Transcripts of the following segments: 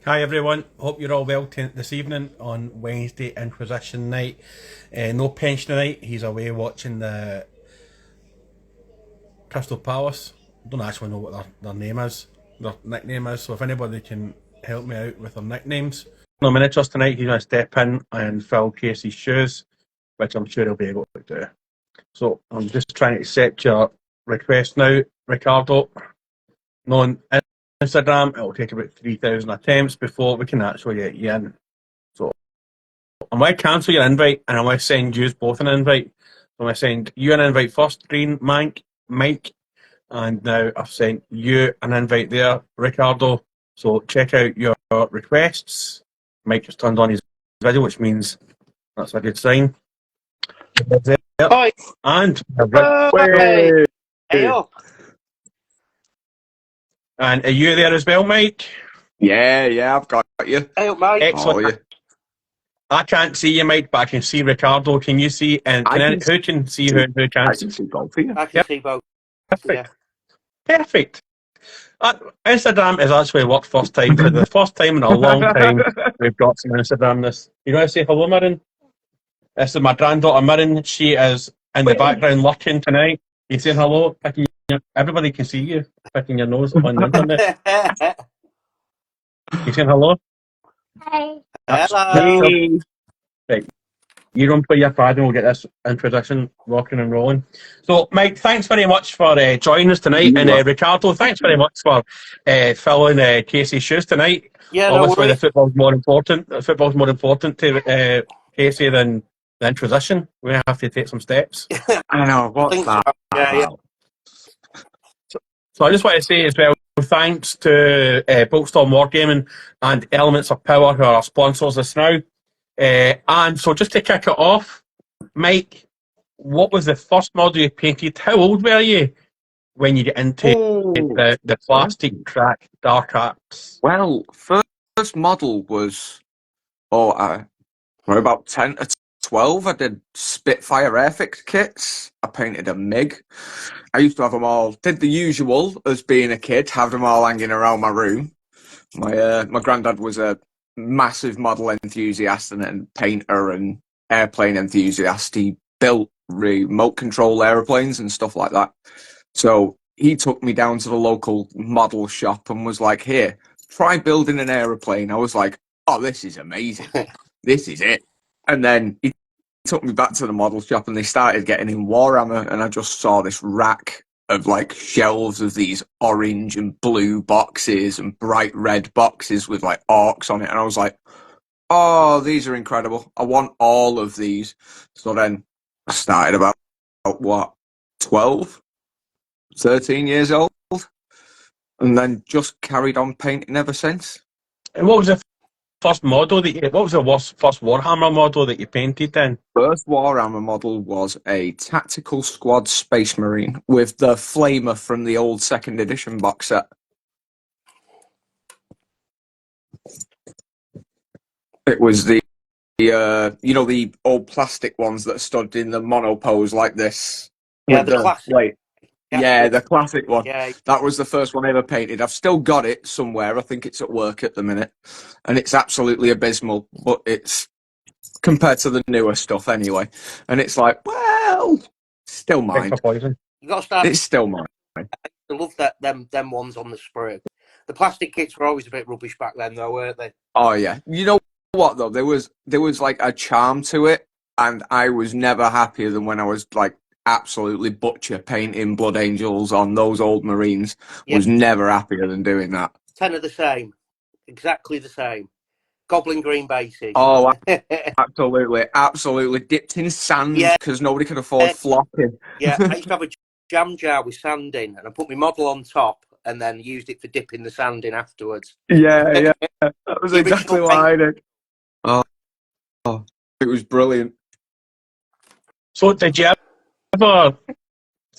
Hi everyone, hope you're all well this evening on Wednesday Inquisition night. No Pension tonight, he's away watching the Crystal Palace. Don't actually know what their name is, their nickname is, so if anybody can help me out with their nicknames. No miniatures tonight, he's going to step in and fill Casey's shoes, which I'm sure he'll be able to do. So I'm just trying to accept your request now, Ricardo. On Instagram, it'll take about 3,000 attempts before we can actually get you in. So I'm going to cancel your invite and I'm going to send you both an invite. I'm going to send you an invite first, Green, Mike, and now I've sent you an invite there, Ricardo. So check out your requests. Mike just turned on his video, which means that's a good sign. Hi. And Hey. Hey up. And are you there as well, Mike? Yeah, I've got you. Hey up, mate. Excellent. I can't see you, Mike, but I can see Ricardo. Can you see? And who can see who can't? I can see both of you. I can see both. Perfect. Yeah. Perfect. Instagram has actually worked first time. For the first time in a long time, we've got some Instagram this. You want to say hello, Mirren? This is my granddaughter, Mirren. She is in the background lurking tonight. You saying hello? Everybody can see you picking your nose on the internet. You saying hello? Hi. Hello. Right. You run for your pad and we'll get this introduction rocking and rolling. So, Mike, thanks very much for joining us tonight. And Ricardo, thanks very much for filling Casey's shoes tonight. Yeah, Obviously, no the football's more important. The football's more important to Casey than the introduction. We have to take some steps. I know, what's that about? So I just want to say as well, thanks to Boltstorm Wargaming and Elements of Power, who are our sponsors this now. And so just to kick it off, Mike, what was the first model you painted? How old were you when you get into the plastic crack dark arts? Well, first model was about 10 to 12. I did Spitfire Airfix kits. I painted a MiG. I used to have them all. Did the usual as being a kid, have them all hanging around my room. My granddad was a massive model enthusiast and painter and airplane enthusiast. He built remote control airplanes and stuff like that. So he took me down to the local model shop and was like, here, try building an aeroplane. I was like, oh, this is amazing. This is it. And then he took me back to the model shop and they started getting in Warhammer, and I just saw this rack of like shelves of these orange and blue boxes and bright red boxes with like orcs on it. And I was like, oh, these are incredible. I want all of these. So then I started about 12, 13 years old, and then just carried on painting ever since. And what was the first model what was the first Warhammer model that you painted then? First Warhammer model was a Tactical Squad Space Marine with the flamer from the old second edition box set. It was the the old plastic ones that stood in the monopose like this. Yeah, the classic. Plate. Yeah, the classic one. Yeah. That was the first one I ever painted. I've still got it somewhere. I think it's at work at the minute. And it's absolutely abysmal, but it's compared to the newer stuff anyway. And it's like, well, still mine. You got to start. It's still mine. I love that them ones on the spray. The plastic kits were always a bit rubbish back then, though, weren't they? Oh yeah. You know what though? There was like a charm to it, and I was never happier than when I was like absolutely butcher painting Blood Angels on those old Marines. Yeah. Was never happier than doing that. 10 of the same, exactly the same. Goblin green bases. Oh, absolutely dipped in sand because nobody could afford flopping. Yeah, I used to have a jam jar with sand in, and I put my model on top and then used it for dipping the sand in afterwards. Yeah, that was exactly what I did. Oh, it was brilliant. So did you ever?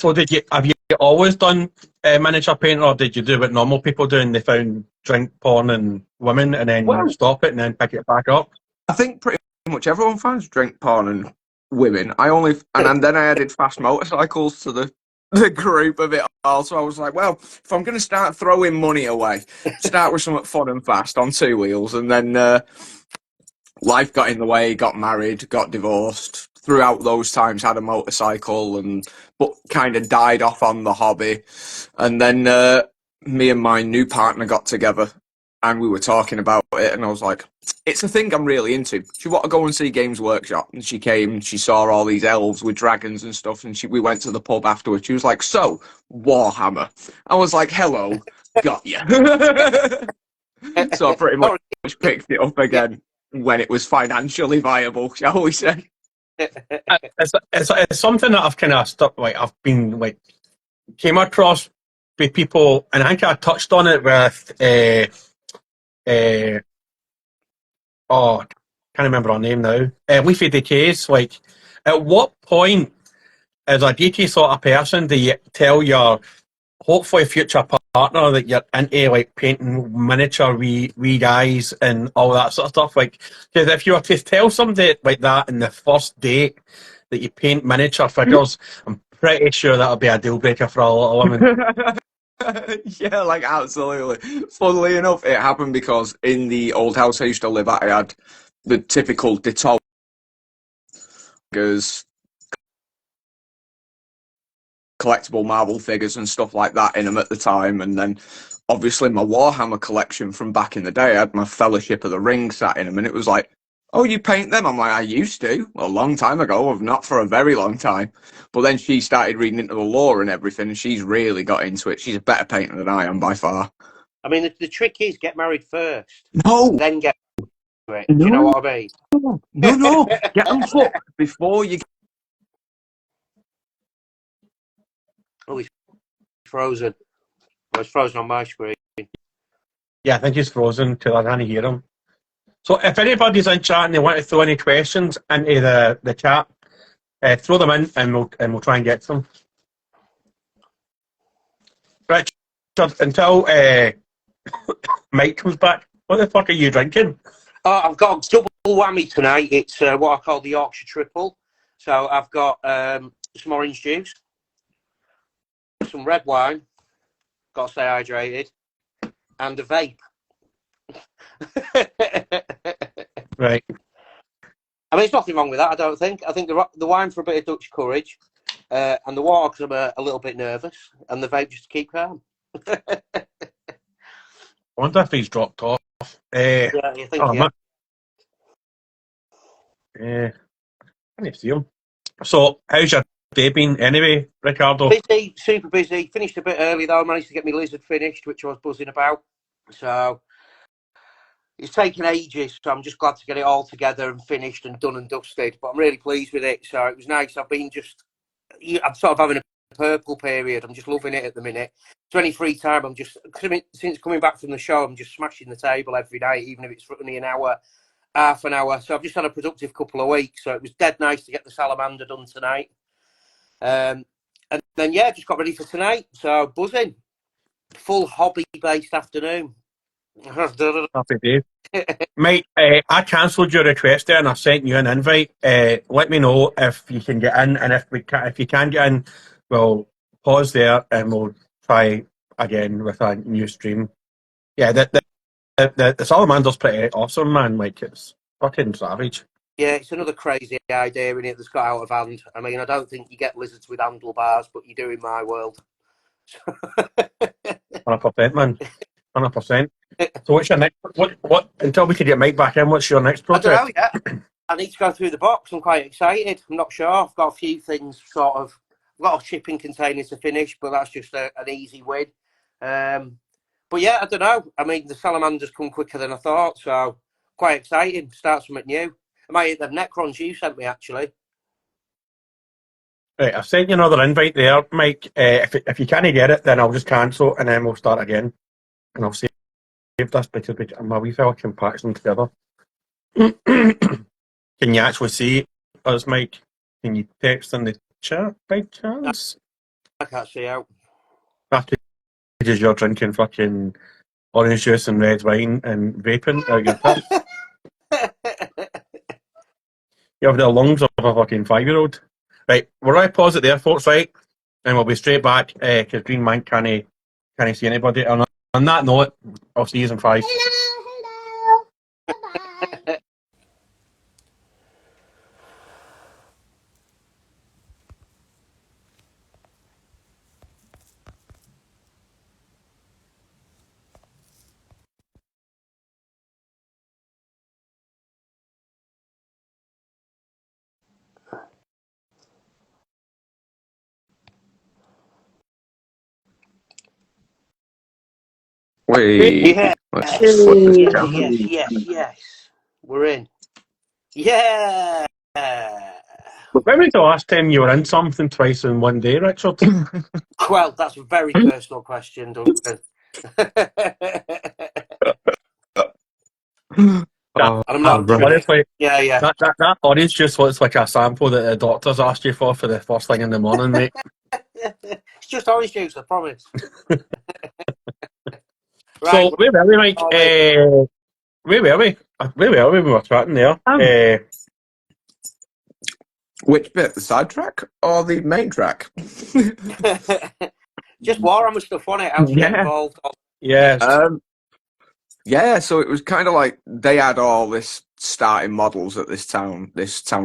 Have you always done miniature painting, or did you do what normal people do and they found drink, porn, and women, and then stop it and then pick it back up? I think pretty much everyone finds drink, porn, and women. And then I added fast motorcycles to the the group of it all. So I was like, well, if I'm going to start throwing money away, start with something fun and fast on two wheels. And then life got in the way, got married, got divorced. Throughout those times, had a motorcycle, but kind of died off on the hobby. And then me and my new partner got together, and we were talking about it, and I was like, it's a thing I'm really into. Do you want to go and see Games Workshop? And she came, and she saw all these elves with dragons and stuff, and we went to the pub afterwards. She was like, so, Warhammer. I was like, hello, got you. So I pretty much picked it up again when it was financially viable, shall we say. It's something that I've kind of stuck, like, I've been, like, came across with people, and I think I touched on it with, I can't remember her name now. Leafy Decays. Like, at what point, as a geeky sort of person, do you tell your hopefully future partner that you're into like painting miniature wee guys and all that sort of stuff? Like, because if you were to tell somebody like that in the first date that you paint miniature figures, I'm pretty sure that'll be a deal breaker for a lot of women. Yeah, like absolutely. Funnily enough, it happened because in the old house I used to live at, I had the typical Ditto figures, collectible Marvel figures and stuff like that in them at the time. And then obviously my Warhammer collection from back in the day, I had my Fellowship of the Ring sat in them, and it was like, oh, you paint them? I'm like, I used to, a long time ago. I've not for a very long time. But then she started reading into the lore and everything, and she's really got into it. She's a better painter than I am by far. I mean, the trick is get married first. No! Then get to it. No. Do you know what I mean? No. Get them hooked before you... Oh, he's frozen. Oh, it's frozen on my screen. Yeah, I think he's frozen till I can't hear him. So if anybody's in chat and they want to throw any questions into the chat, throw them in and we'll try and get some. Richard, until Mike comes back, what the fuck are you drinking? Oh, I've got a double whammy tonight. It's what I call the Yorkshire Triple. So I've got some orange juice, some red wine, got to stay hydrated, and a vape. Right. I mean, there's nothing wrong with that, I don't think. I think the wine for a bit of Dutch courage, and the water because I'm a little bit nervous, and the vape just to keep calm. I wonder if he's dropped off. Yeah, you think, oh, yeah. I need to see him. So, how's your day been anyway, Ricardo? Busy, super busy. Finished a bit early though. Managed to get my lizard finished, which I was buzzing about. So it's taken ages. So I'm just glad to get it all together and finished and done and dusted. But I'm really pleased with it. So it was nice. I'm sort of having a purple period. I'm just loving it at the minute. So any free time, since coming back from the show, I'm just smashing the table every night, even if it's for only an hour, half an hour. So I've just had a productive couple of weeks. So it was dead nice to get the salamander done tonight. And then, yeah, just got ready for tonight. So buzzing. Full hobby-based afternoon. Happy day. Mate, I cancelled your request there and I sent you an invite. Let me know if you can get in, and if you can get in, we'll pause there and we'll try again with a new stream. Yeah, the salamander's pretty awesome, man. Like, it's fucking savage. Yeah, it's another crazy idea in it that's got out of hand. I mean, I don't think you get lizards with handlebars, but you do in my world. 100%, man. 100%. So what's your next? What? Until we can get Mike back in, what's your next project? I don't know yet. I need to go through the box. I'm quite excited. I'm not sure. I've got a few things sort of. I've got a shipping container to finish, but that's just an easy win. But yeah, I don't know. I mean, the salamanders come quicker than I thought, so quite exciting. Start something new. I might hit the Necrons you sent me actually. Right, I've sent you another invite there, Mike. If you can't get it, then I'll just cancel and then we'll start again. And I'll save this because my wee fella can patch them together. Can you actually see us, Mike? Can you text in the chat by chance? I can't see out. After you're drinking fucking orange juice and red wine and vaping out your piss. You have the lungs of a fucking 5-year-old. Right, we're going to pause it there, folks, right? and we'll be straight back because Green Man can't see anybody. And on that note, I'll see you in 5. Hello. Bye-bye. Wait, Yeah. let's put this Yes, down. yes, yes, yes. We're in. Yeah. When was the last time you were in something twice in one day, Richard? Well, that's a very personal question, Duncan. Oh, And I'm not doing right. it. Honestly, Yeah. that orange just looks like a sample that the doctors asked you for the first thing in the morning, mate. It's just orange juice, I promise. Right. So, where were we, Mike? Are we? Where were we? Where were we? We were chatting there. Which bit? The side track or the main track? Just Warhammer stuff on it. How'd you get Yeah. involved? Yes. Yeah, so it was kind of like they had all this starting models at this town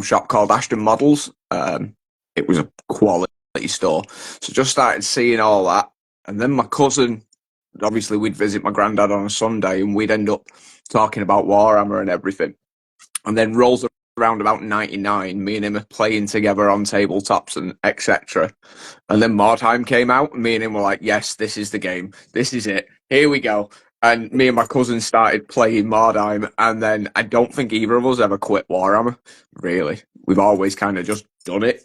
shop called Ashton Models. It was a quality store. So just started seeing all that. And then my cousin, obviously we'd visit my granddad on a Sunday and we'd end up talking about Warhammer and everything. And then rolls around about 99, me and him are playing together on tabletops and etc. And then Mordheim came out and me and him were like, yes, this is the game. This is it. Here we go. And me and my cousin started playing Mordheim, and then I don't think either of us ever quit Warhammer, really. We've always kind of just done it.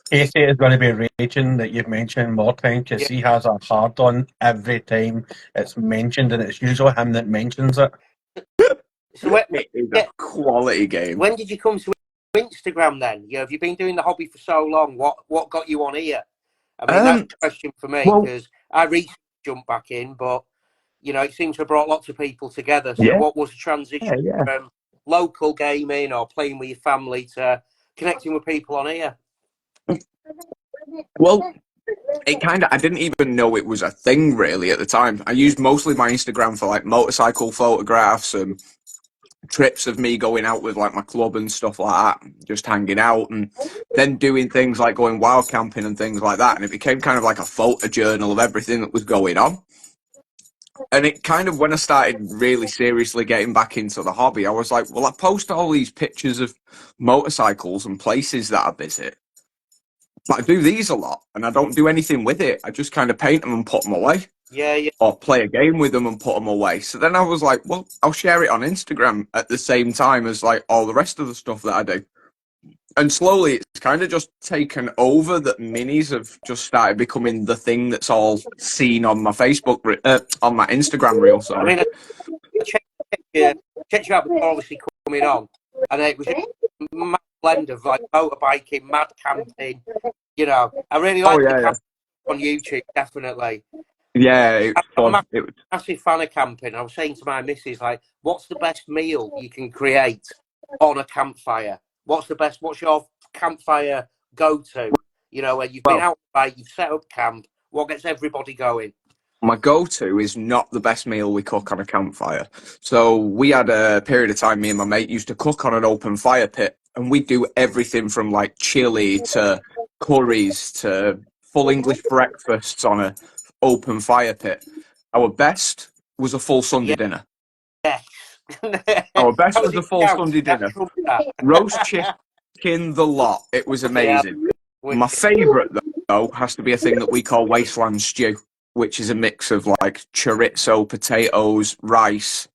Casey is going to be raging that you've mentioned more times because Yeah. he has a hard on every time it's mentioned, and it's usually him that mentions it. So It is a quality game. when did you come to Instagram then? Have you been doing the hobby for so long? What got you on here? I mean, that's a question for me because I recently jumped back in, but it seems to have brought lots of people together. So what was the transition from local gaming or playing with your family to connecting with people on here? Well, I didn't even know it was a thing really at the time. I used mostly my Instagram for like motorcycle photographs and trips of me going out with like my club and stuff like that, just hanging out, and then doing things like going wild camping and things like that. And it became kind of like a photo journal of everything that was going on. And it kind of, when I started really seriously getting back into the hobby, I was like, well, I post all these pictures of motorcycles and places that I visit, but I do these a lot and I don't do anything with it. I just kind of paint them and put them away. Yeah. Or play a game with them and put them away. So then I was like, well, I'll share it on Instagram at the same time as like all the rest of the stuff that I do. And slowly it's kind of just taken over that minis have just started becoming the thing that's all seen on my Facebook, on my Instagram reel. Sorry. I mean, I checked you out before obviously coming on, and it was just a mad blend of like motorbiking, mad camping. I really like the camping on YouTube, definitely. Yeah, it's fun. I'm a massive fan of camping. I was saying to my missus, like, what's the best meal you can create on a campfire? What's your campfire go-to? Where you've been out, you've set up camp, what gets everybody going? My go-to is not the best meal we cook on a campfire. So we had a period of time, me and my mate used to cook on an open fire pit, and we'd do everything from like chili to curries to full English breakfasts on a open fire pit. Our best was a full Sunday dinner. Yes. Our best was a full Sunday dinner. Roast chicken, the lot. It was amazing. Yeah. My favourite, though, has to be a thing that we call wasteland stew, which is a mix of like chorizo, potatoes, rice,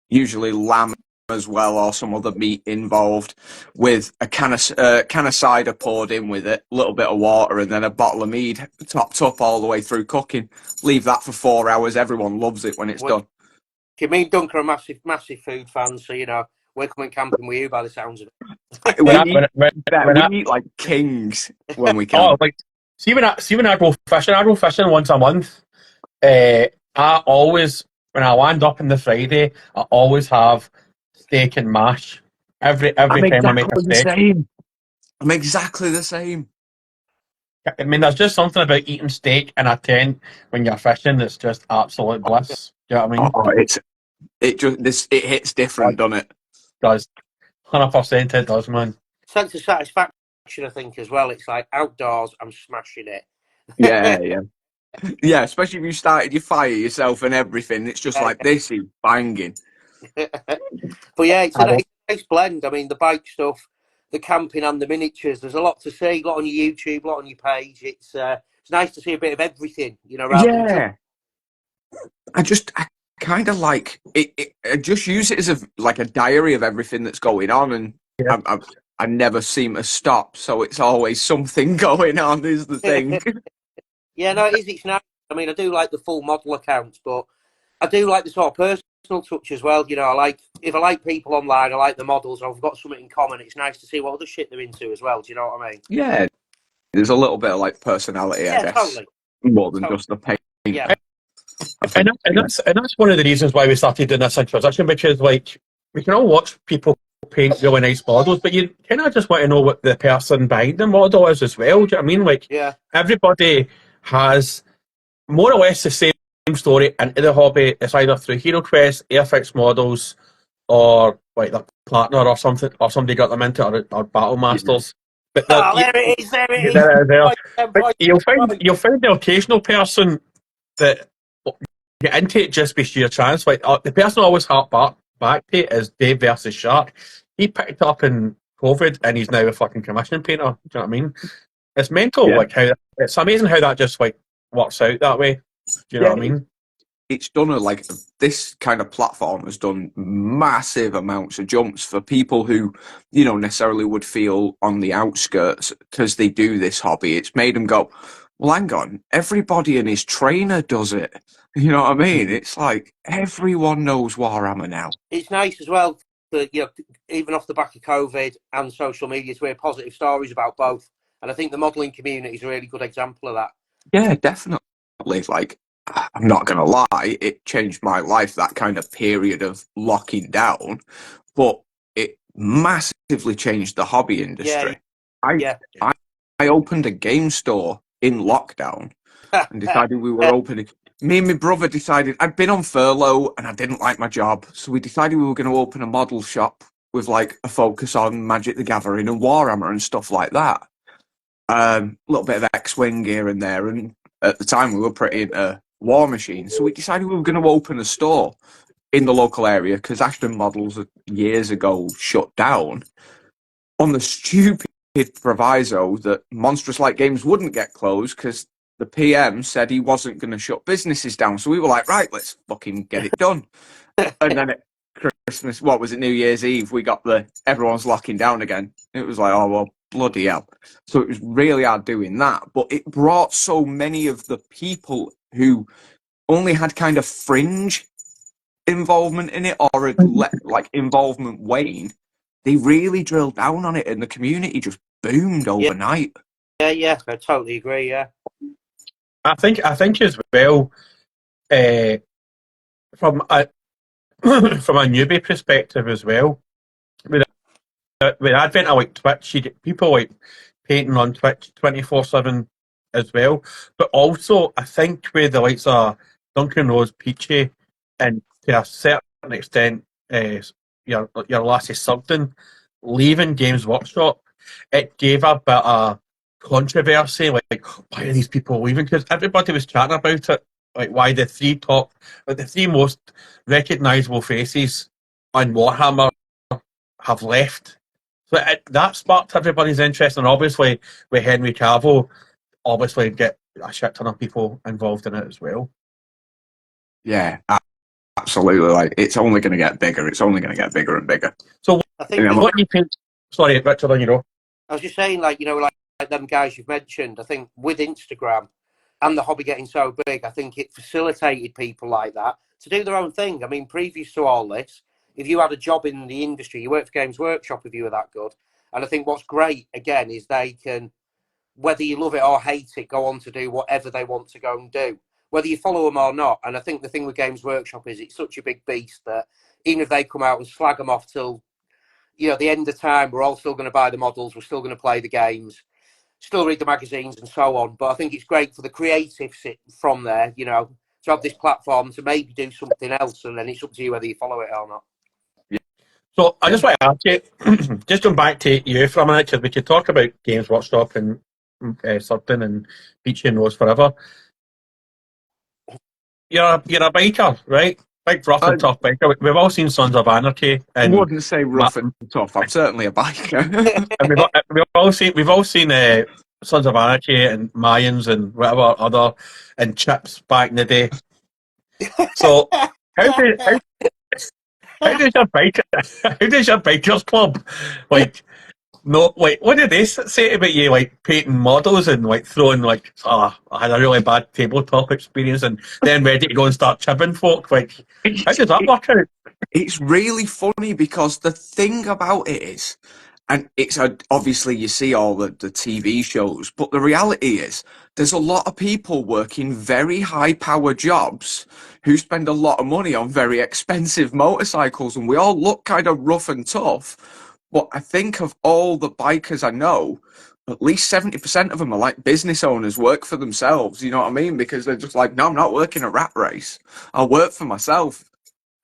usually lamb as well, or some other meat involved, with a can of cider poured in with it, a little bit of water, and then a bottle of mead topped up all the way through cooking. Leave that for 4 hours. Everyone loves it when it's done. Me and Duncan are massive food fans, so we're coming camping with you by the sounds of it. We eat like kings when we can. See when I go fishing once a month. I always, when I land up on the Friday, I always have steak and mash every time I make a steak. I'm exactly the same. I mean, there's just something about eating steak in a tent when you're fishing that's just absolute bliss. Do you know what I mean? Oh, it hits different, doesn't it? Does 100% it does, man. Sense of satisfaction, I think, as well. It's like outdoors, I'm smashing it. Yeah. Yeah, especially if you started your fire yourself and everything. It's just like, this is banging. But yeah, it's a nice blend. I mean, the bike stuff, the camping, and the miniatures. There's a lot to see. A lot on your YouTube, a lot on your page. It's nice to see a bit of everything, rather than just. I kind of like it. I just use it as a diary of everything that's going on, and Yeah. I never seem to stop. So it's always something going on. Is the thing. Yeah, no, it is. It's nice. I mean, I do like the full model accounts, but I do like the sort of personal touch as well. If I like people online, I like the models. I've got something in common. It's nice to see what other shit they're into as well. Do you know what I mean? Yeah, there's a little bit of like personality, I guess, totally. more than just the paint. Yeah. And that's one of the reasons why we started doing this introduction, because like we can all watch people paint really nice models, but you kind of just want to know what the person behind the model is as well. Do you know what I mean? Like, Yeah. everybody has more or less the same story into the hobby. It's either through Hero Quest, Airfix models, or like their partner or something, or somebody got them into it, or Battle Masters. But Oh, there it is. There it is. there. But you'll find the occasional person that get into it just by sheer chance. Like, the person I always harp back to is Dave versus Shark. He picked it up in COVID and he's now a fucking commissioning painter. Do you know what I mean? It's mental. Yeah. Like, how it's amazing how that just like works out that way. Do you know what I mean? It's done this kind of platform has done massive amounts of jumps for people who, necessarily would feel on the outskirts because they do this hobby. It's made them go, well, hang on, everybody and his trainer does it. You know what I mean? It's like everyone knows Warhammer now. It's nice as well that, even off the back of COVID and social media, to hear positive stories about both. And I think the modelling community is a really good example of that. Yeah, definitely. Like, I'm not going to lie, it changed my life, that kind of period of locking down, but it massively changed the hobby industry. Yeah. I opened a game store in lockdown and decided we were opening. Me and my brother decided, I'd been on furlough and I didn't like my job, so we decided we were going to open a model shop with like a focus on Magic the Gathering and Warhammer and stuff like that. A little bit of X-Wing here and there, and at the time we were pretty into War Machine, so we decided we were going to open a store in the local area because Ashton Models years ago shut down on the stupid proviso that Monstrous Light Games wouldn't get closed because the PM said he wasn't going to shut businesses down. So we were like, right, let's fucking get it done. And then at Christmas, what was it, New Year's Eve, we got everyone's locking down again. It was like, oh, well, bloody hell. So it was really hard doing that. But it brought so many of the people who only had kind of fringe involvement in it or had let like involvement wane. They really drilled down on it and the community just boomed overnight. Yeah, I totally agree, yeah. I think as well, from a from a newbie perspective as well, with the advent of like Twitch, you get people like painting on Twitch 24/7 as well. But also, I think with the likes of Duncan Rose, Peachy, and to a certain extent, your lassie Sugden leaving Games Workshop, it gave a bit of controversy. Like, why are these people leaving? Because everybody was chatting about it. Like, why the three most recognisable faces on Warhammer have left. So that sparked everybody's interest, and obviously with Henry Cavill, obviously get a shit ton of people involved in it as well. Yeah, absolutely. Like, it's only going to get bigger. It's only going to get bigger and bigger. So I think what do you think? Sorry, Richard, on you know. I was just saying, like them guys you've mentioned, I think with Instagram and the hobby getting so big, I think it facilitated people like that to do their own thing. I mean, previous to all this, if you had a job in the industry, you worked for Games Workshop if you were that good. And I think what's great, again, is they can, whether you love it or hate it, go on to do whatever they want to go and do, whether you follow them or not. And I think the thing with Games Workshop is it's such a big beast that even if they come out and slag them off till, the end of time, we're all still going to buy the models, we're still going to play the games. still read the magazines and so on. But I think it's great for the creative from there, you know, to have this platform to maybe do something else, and then it's up to you whether you follow it or not. So I just want to ask you, just going back to you for a minute, because we could talk about Games Workshop and Sutton and Beachy and Rose forever. You're a biker, right? Big, rough and tough biker. We've all seen Sons of Anarchy. I And wouldn't say rough and tough. I'm certainly a biker. and we've all seen Sons of Anarchy and Mayans and whatever other and Chips back in the day. So how does your bikers club like? No, like, what did they say about you, like, painting models and, like, throwing, like, I had a really bad tabletop experience and then ready to go and start chipping folk? Like, how does that work out? It's really funny because the thing about it is, and it's obviously you see all the TV shows, but the reality is there's a lot of people working very high power jobs who spend a lot of money on very expensive motorcycles, and we all look kind of rough and tough. But I think of all the bikers I know, at least 70% of them are like business owners, work for themselves. You know what I mean? Because they're just like, no, I'm not working a rat race. I'll work for myself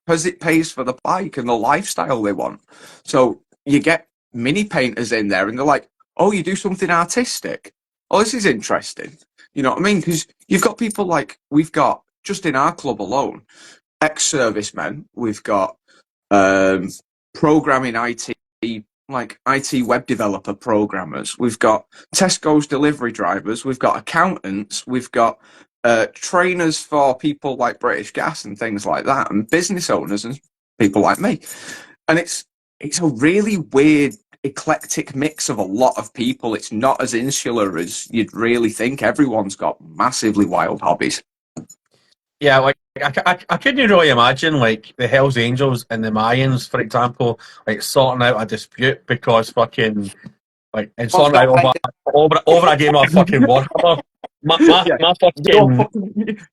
because it pays for the bike and the lifestyle they want. So you get mini painters in there and they're like, oh, you do something artistic. Oh, this is interesting. You know what I mean? Because you've got people like, we've got, just in our club alone, ex-servicemen, we've got programming IT, like IT web developer programmers. We've got Tesco's delivery drivers. We've got accountants. We've got trainers for people like British Gas and things like that, and business owners and people like me. And it's a really weird, eclectic mix of a lot of people. It's not as insular as you'd really think. Everyone's got massively wild hobbies. Yeah, like, I couldn't really imagine, like, the Hells Angels and the Mayans, for example, like, sorting out a dispute because fucking, like, and sorting out over a game of fucking Warhammer. My fucking...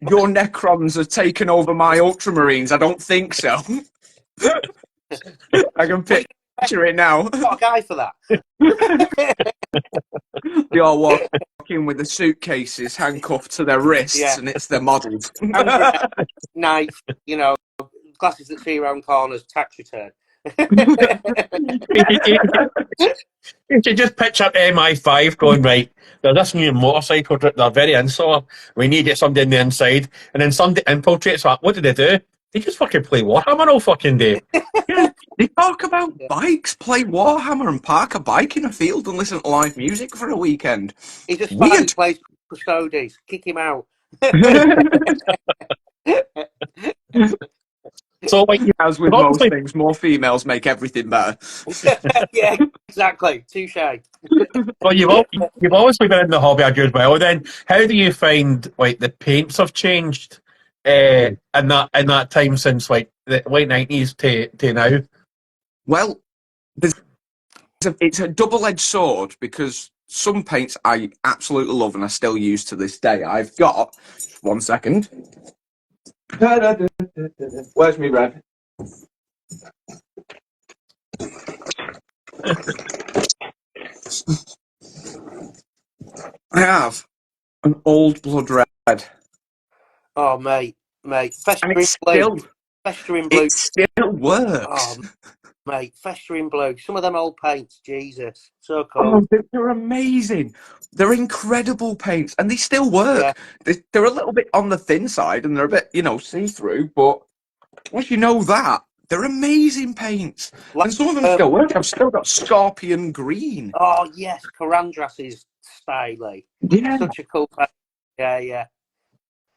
Your Necrons have taken over my Ultramarines. I don't think so. I can picture it now. What a guy for that. They all walking with the suitcases handcuffed to their wrists, and it's their models. Knife, you know, glasses that see around corners, tax return. You should just pitch up MI5 going, right, there's this new motorcycle, they're very insular, we need to get somebody in the inside, and then somebody infiltrates that. What do? They just fucking play Warhammer all fucking day. Yeah, they talk about bikes, play Warhammer, and park a bike in a field and listen to live music for a weekend. He just Weird. plays Custodes. Kick him out. So, like, as with most things, more females make everything better. Yeah, exactly. Touche. Well, you've always been in the hobby a good while. Then, how do you find, like, the paints have changed in that time since, like, the late 90s to now? Well, it's a double-edged sword because some paints I absolutely love and I still use to this day. I've got 1 second. Where's me red? I have an old blood red. Oh, mate. Festering blue. It still works. Oh, mate, festering blue. Some of them old paints, Jesus, so cool. Oh, they're amazing. They're incredible paints, and they still work. Yeah. They're a little bit on the thin side, and they're a bit, see-through. But once you know that, they're amazing paints, and some of them still work. I've still got Scorpion Green. Oh yes, Carandras's styly. Yeah, such a cool paint. Yeah.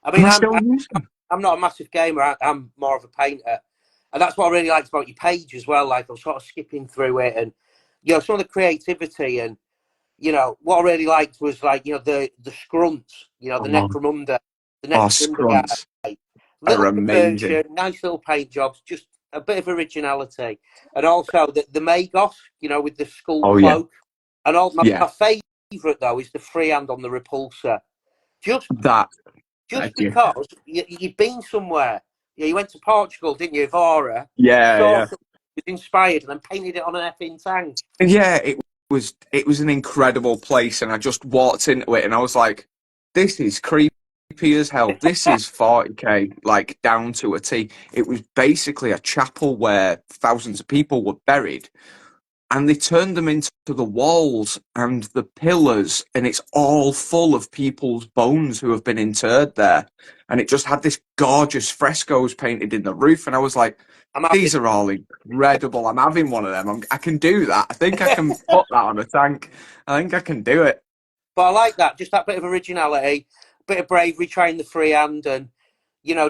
I mean, I'm not a massive gamer. I'm more of a painter. And that's what I really liked about your page as well. Like, I'm sort of skipping through it and, some of the creativity and, what I really liked was, like, the scrunts, the Necromunda. The Necromunda guy. They're amazing. Version, nice little paint jobs, just a bit of originality. And also the Magos, with the skull cloak. Yeah. And also my favourite, though, is the freehand on the repulsor. Just because you've been somewhere. Yeah, you went to Portugal, didn't you, Evora? Yeah. Was inspired and then painted it on an effing tank. Yeah, it was an incredible place, and I just walked into it, and I was like, "This is creepy as hell. This is 40k, like down to a T." It was basically a chapel where thousands of people were buried, and they turned them into the walls and the pillars, and it's all full of people's bones who have been interred there. And it just had this gorgeous frescoes painted in the roof, and I was like, these are all incredible. I'm having one of them. I can do that. I think I can put that on a tank. I think I can do it. But I like that, just that bit of originality, bit of bravery, trying the freehand, and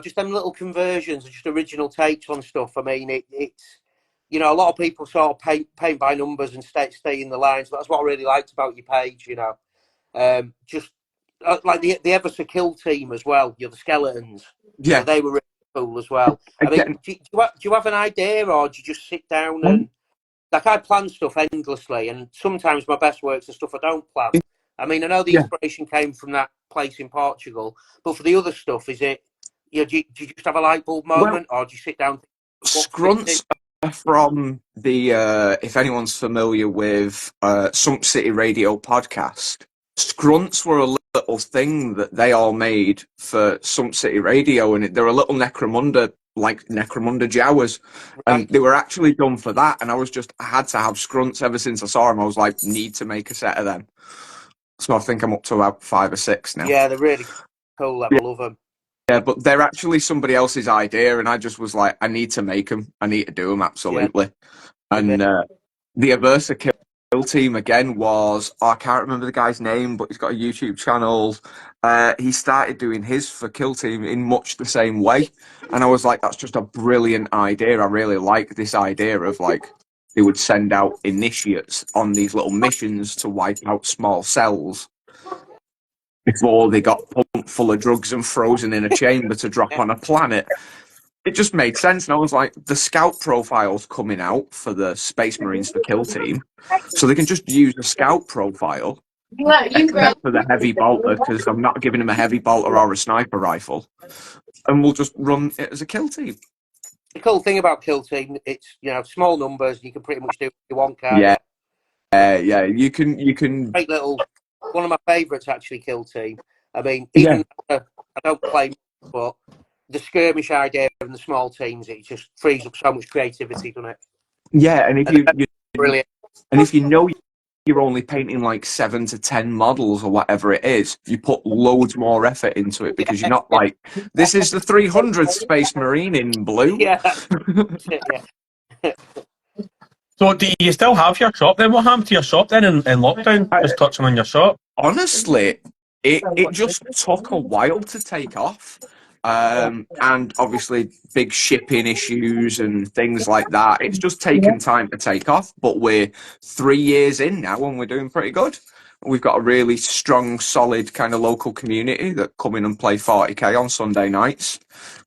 just them little conversions, just original takes on stuff. I mean, it's a lot of people sort of paint by numbers and stay in the lines. But that's what I really liked about your page. Just like the Ever So Kill team as well. The skeletons. Yeah, they were really cool as well. I mean, do you have an idea, or do you just sit down and like I plan stuff endlessly, and sometimes my best work's the stuff I don't plan. I mean, I know the inspiration came from that place in Portugal, but for the other stuff, is it? Do you just have a light bulb moment, or do you sit down? Scrunts from the if anyone's familiar with Sump City Radio podcast, Scrunts were a little thing that they all made for Sump City Radio, and they're a little Necromunda, like Necromunda Jawas, and they were actually done for that. And I had to have Scrunts ever since I saw them. I was like, need to make a set of them. So I think I'm up to about 5 or 6 now. Yeah, they're really cool. I love them. Yeah, but they're actually somebody else's idea, and I just was like, I need to make them. I need to do them, absolutely. Yeah. And the Aversa Kill team, again, was, I can't remember the guy's name, but he's got a YouTube channel. He started doing his for Kill Team in much the same way. And I was like, that's just a brilliant idea. I really like this idea of, like, they would send out initiates on these little missions to wipe out small cells before they got pumped full of drugs and frozen in a chamber to drop on a planet. It just made sense, and I was like, the scout profile's coming out for the Space Marines for Kill Team, so they can just use a scout profile except for the heavy bolter, because I'm not giving them a heavy bolter or a sniper rifle, and we'll just run it as a kill team. The cool thing about Kill Team, it's small numbers. You can pretty much do what you want, can't you? Yeah. You can. Great little. One of my favourites, actually, Kill Team. I mean, even I don't play, but the skirmish idea and the small teams, it just frees up so much creativity, doesn't it? Yeah, and brilliant. And if you know you're only painting like 7 to 10 models or whatever it is, you put loads more effort into it, because you're not like, this is the 300th Space Marine in blue. Yeah. So do you still have your shop then? What happened to your shop then in lockdown? Just touching on your shop. Honestly, it just took a while to take off. And obviously big shipping issues and things like that. It's just taken time to take off, but we're 3 years in now and we're doing pretty good. We've got a really strong, solid kind of local community that come in and play 40k on Sunday nights.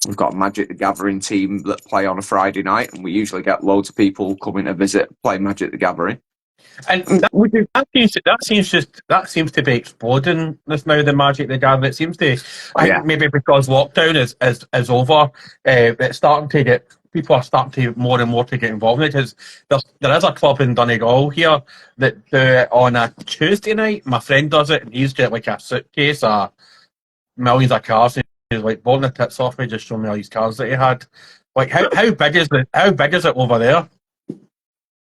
We've got a Magic the Gathering team that play on a Friday night, and we usually get loads of people coming to visit, play Magic the Gathering. And that seems to be exploding this now, the Magic the Gathering. It seems to, I think maybe because lockdown is over, it's starting to get, people are starting to more and more to get involved in it, because there is a club in Donegal here that do it on a Tuesday night. My friend does it, and he's got like a suitcase of millions of cards, and he's like blowing the tits off me, just showing me all these cards that he had. Like, how big is it over there?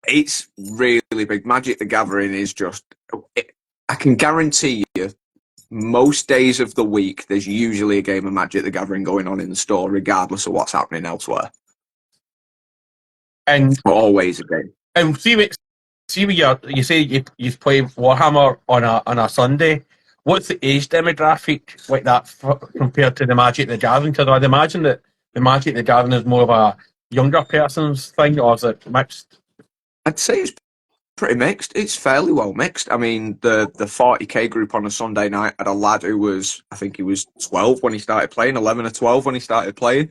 It's really big. Magic the Gathering is just, I can guarantee you, most days of the week, there's usually a game of Magic the Gathering going on in the store, regardless of what's happening elsewhere. And always a game. And see what you say you play Warhammer on a Sunday. What's the age demographic like that compared to the Magic the Gathering? Because I'd imagine that the Magic the Gathering is more of a younger person's thing, or is it mixed? I'd say it's pretty mixed. It's fairly well mixed. I mean, the 40k group on a Sunday night had a lad who was, I think he was 12 when he started playing, 11 or 12 when he started playing.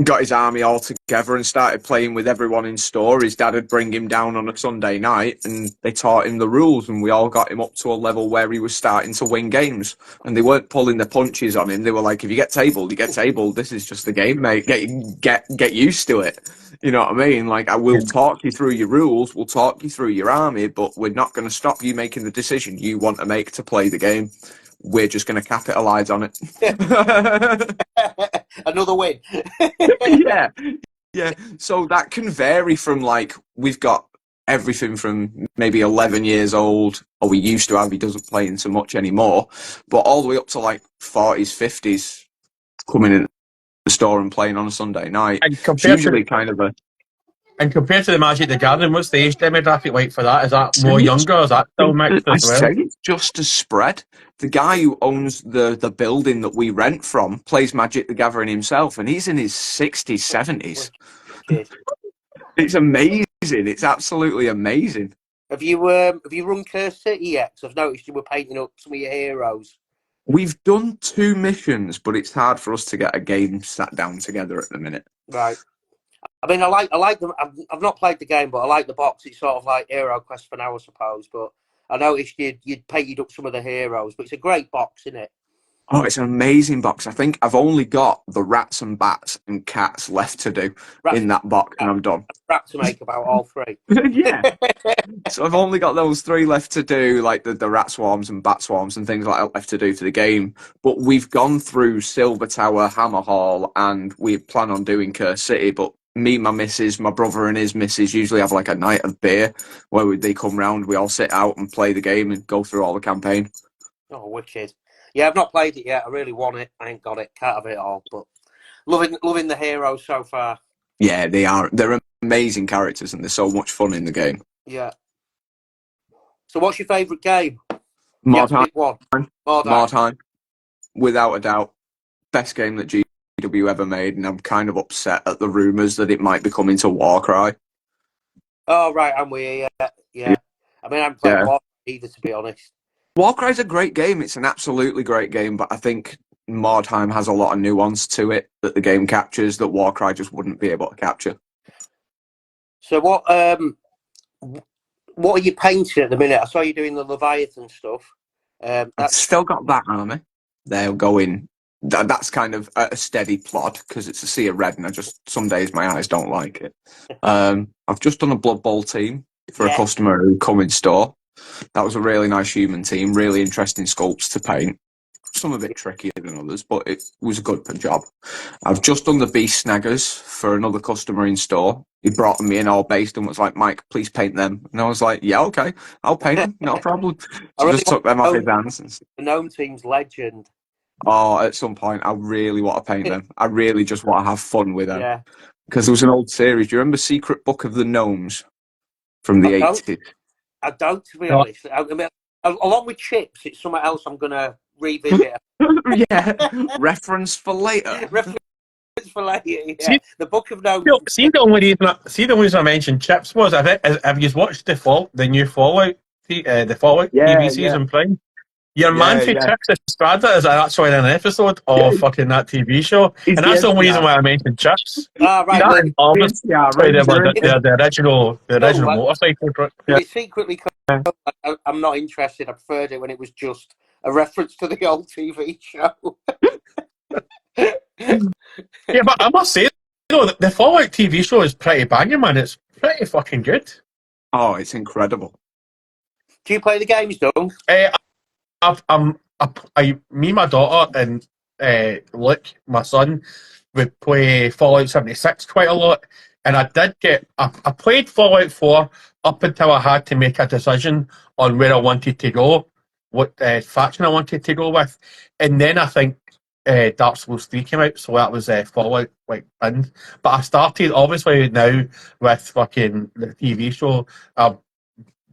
got his army all together and started playing with everyone in store. His dad would bring him down on a Sunday night and they taught him the rules, and we all got him up to a level where he was starting to win games. And they weren't pulling the punches on him. They were like, if you get tabled, you get tabled. This is just the game, mate. Get used to it. You know what I mean? Like, I will talk you through your rules, we'll talk you through your army, but we're not going to stop you making the decision you want to make to play the game. We're just going to capitalise on it. Another win. Yeah. So that can vary from, like, we've got everything from maybe 11 years old, or we used to have, he doesn't play in so much anymore, but all the way up to like 40s, 50s coming in the store and playing on a Sunday night. And It's compared usually to kind of a... and compared to the Magic the Gathering, what's the age demographic like for that? Is that more younger, or is that still mixed I as well? say it's just as spread. The guy who owns the building that we rent from plays Magic the Gathering himself, and he's in his 60s, 70s. It's amazing. It's absolutely amazing. Have you run Curse City yet? Because I've noticed you were painting up some of your heroes. We've done 2 missions, but it's hard for us to get a game sat down together at the minute. Right. I mean, I like them. I've not played the game, but I like the box. It's sort of like Hero Quest for now, I suppose. But I noticed you'd painted up some of the heroes. But it's a great box, isn't it? Oh, it's an amazing box. I think I've only got the rats and bats and cats left to do in that box, and I'm done. Rats to make about all 3. Yeah. So I've only got those 3 left to do, like the rat swarms and bat swarms and things like that left to do for the game. But we've gone through Silver Tower, Hammer Hall, and we plan on doing Curse City. But me, my missus, my brother and his missus usually have like a night of beer where they come round, we all sit out and play the game and go through all the campaign. Oh, wicked. Yeah, I've not played it yet. I really want it. I ain't got it. Can't have it all. But loving the heroes so far. Yeah, they are. They're amazing characters and they're so much fun in the game. Yeah. So what's your favourite game? Mordheim. Mordheim. Without a doubt. Best game that GW ever made, and I'm kind of upset at the rumours that it might be coming to Warcry. Oh, right, I'm with you. Yeah. I mean, I haven't played Warcry either, to be honest. Warcry's a great game. It's an absolutely great game, but I think Mordheim has a lot of nuance to it that the game captures that Warcry just wouldn't be able to capture. So what are you painting at the minute? I saw you doing the Leviathan stuff. I've still got that army. They'll go in. That's kind of a steady plod because it's a sea of red, and some days my eyes don't like it. I've just done a Blood Bowl team for a customer who come in store. That was a really nice human team, really interesting sculpts to paint. Some a bit trickier than others, but it was a good job. I've just done the Beast Snaggers for another customer in store. He brought me in all based and was like, Mike, please paint them. And I was like, yeah, okay, I'll paint them, no problem. So I just took them off his hands. The Gnome Team's legend. Oh, at some point, I really want to paint them. I really just want to have fun with them. Yeah. Because there was an old series. Do you remember Secret Book of the Gnomes from the 80s? I don't, to be honest. I mean, along with Chips, it's something else I'm going to revisit. Yeah. Reference for later. Reference for later, yeah. See, the Book of Gnomes. See the only reason I mentioned Chips was, have you watched the new Fallout, the Fallout TV season playing? Your man for Chips Estrada is actually in an episode of fucking that TV show, and that's the only reason why I mentioned Chips. Ah, right. The original motorcycle truck. Yeah. It's secretly, I'm not interested. I preferred it when it was just a reference to the old TV show. Yeah, but I must say, the Fallout TV show is pretty banging, man. It's pretty fucking good. Oh, it's incredible. Do you play the games, Doug? Me, my daughter, and Luke, my son, would play Fallout 76 quite a lot. And I played Fallout 4 up until I had to make a decision on where I wanted to go, what faction I wanted to go with. And then I think Dark Souls 3 came out, so that was Fallout pinned. But I started, obviously, now with fucking the TV show. I've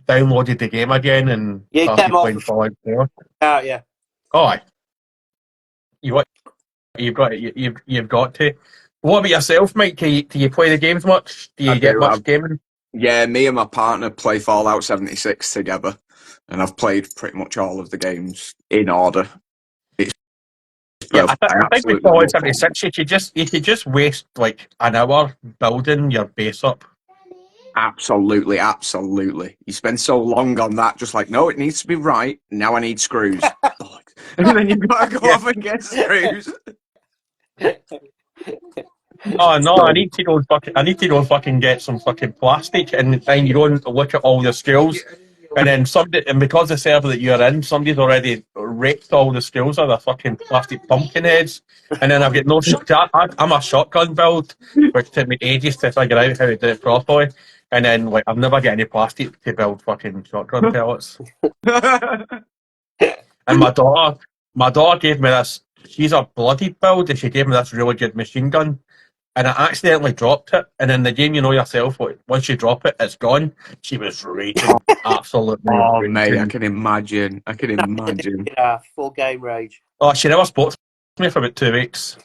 downloaded the game again and started playing Fallout 4. Yeah. Oh, aye. You've got to. What about yourself, Mike? Do you play the games much? Do you get much gaming? Yeah, me and my partner play Fallout 76 together, and I've played pretty much all of the games in order. It's Yeah, Well, I I think with absolutely Fallout love Fallout. 76, you could just waste like an hour building your base up. Absolutely, absolutely. You spend so long on that, just like, no, it needs to be right. Now I need screws. And then you've got to go Yeah. off and get screws. Oh no, So, I need to go and fucking get some fucking plastic, and then you go and look at all your skills, and then because the server that you're in, somebody's already raped all the skills of the fucking plastic pumpkin heads, and then I've got no shot. I'm a shotgun build, which took me ages to figure out how to do it properly, and then like I've never got any plastic to build fucking shotgun pellets. And my daughter gave me this. She's a bloody build, and she gave me this really good machine gun. And I accidentally dropped it. And in the game, you know yourself, once you drop it, it's gone. She was raging, absolutely oh, mate, I raging. can imagine. I can imagine. Yeah, full game rage. Oh, she never spoke to me for about 2 weeks.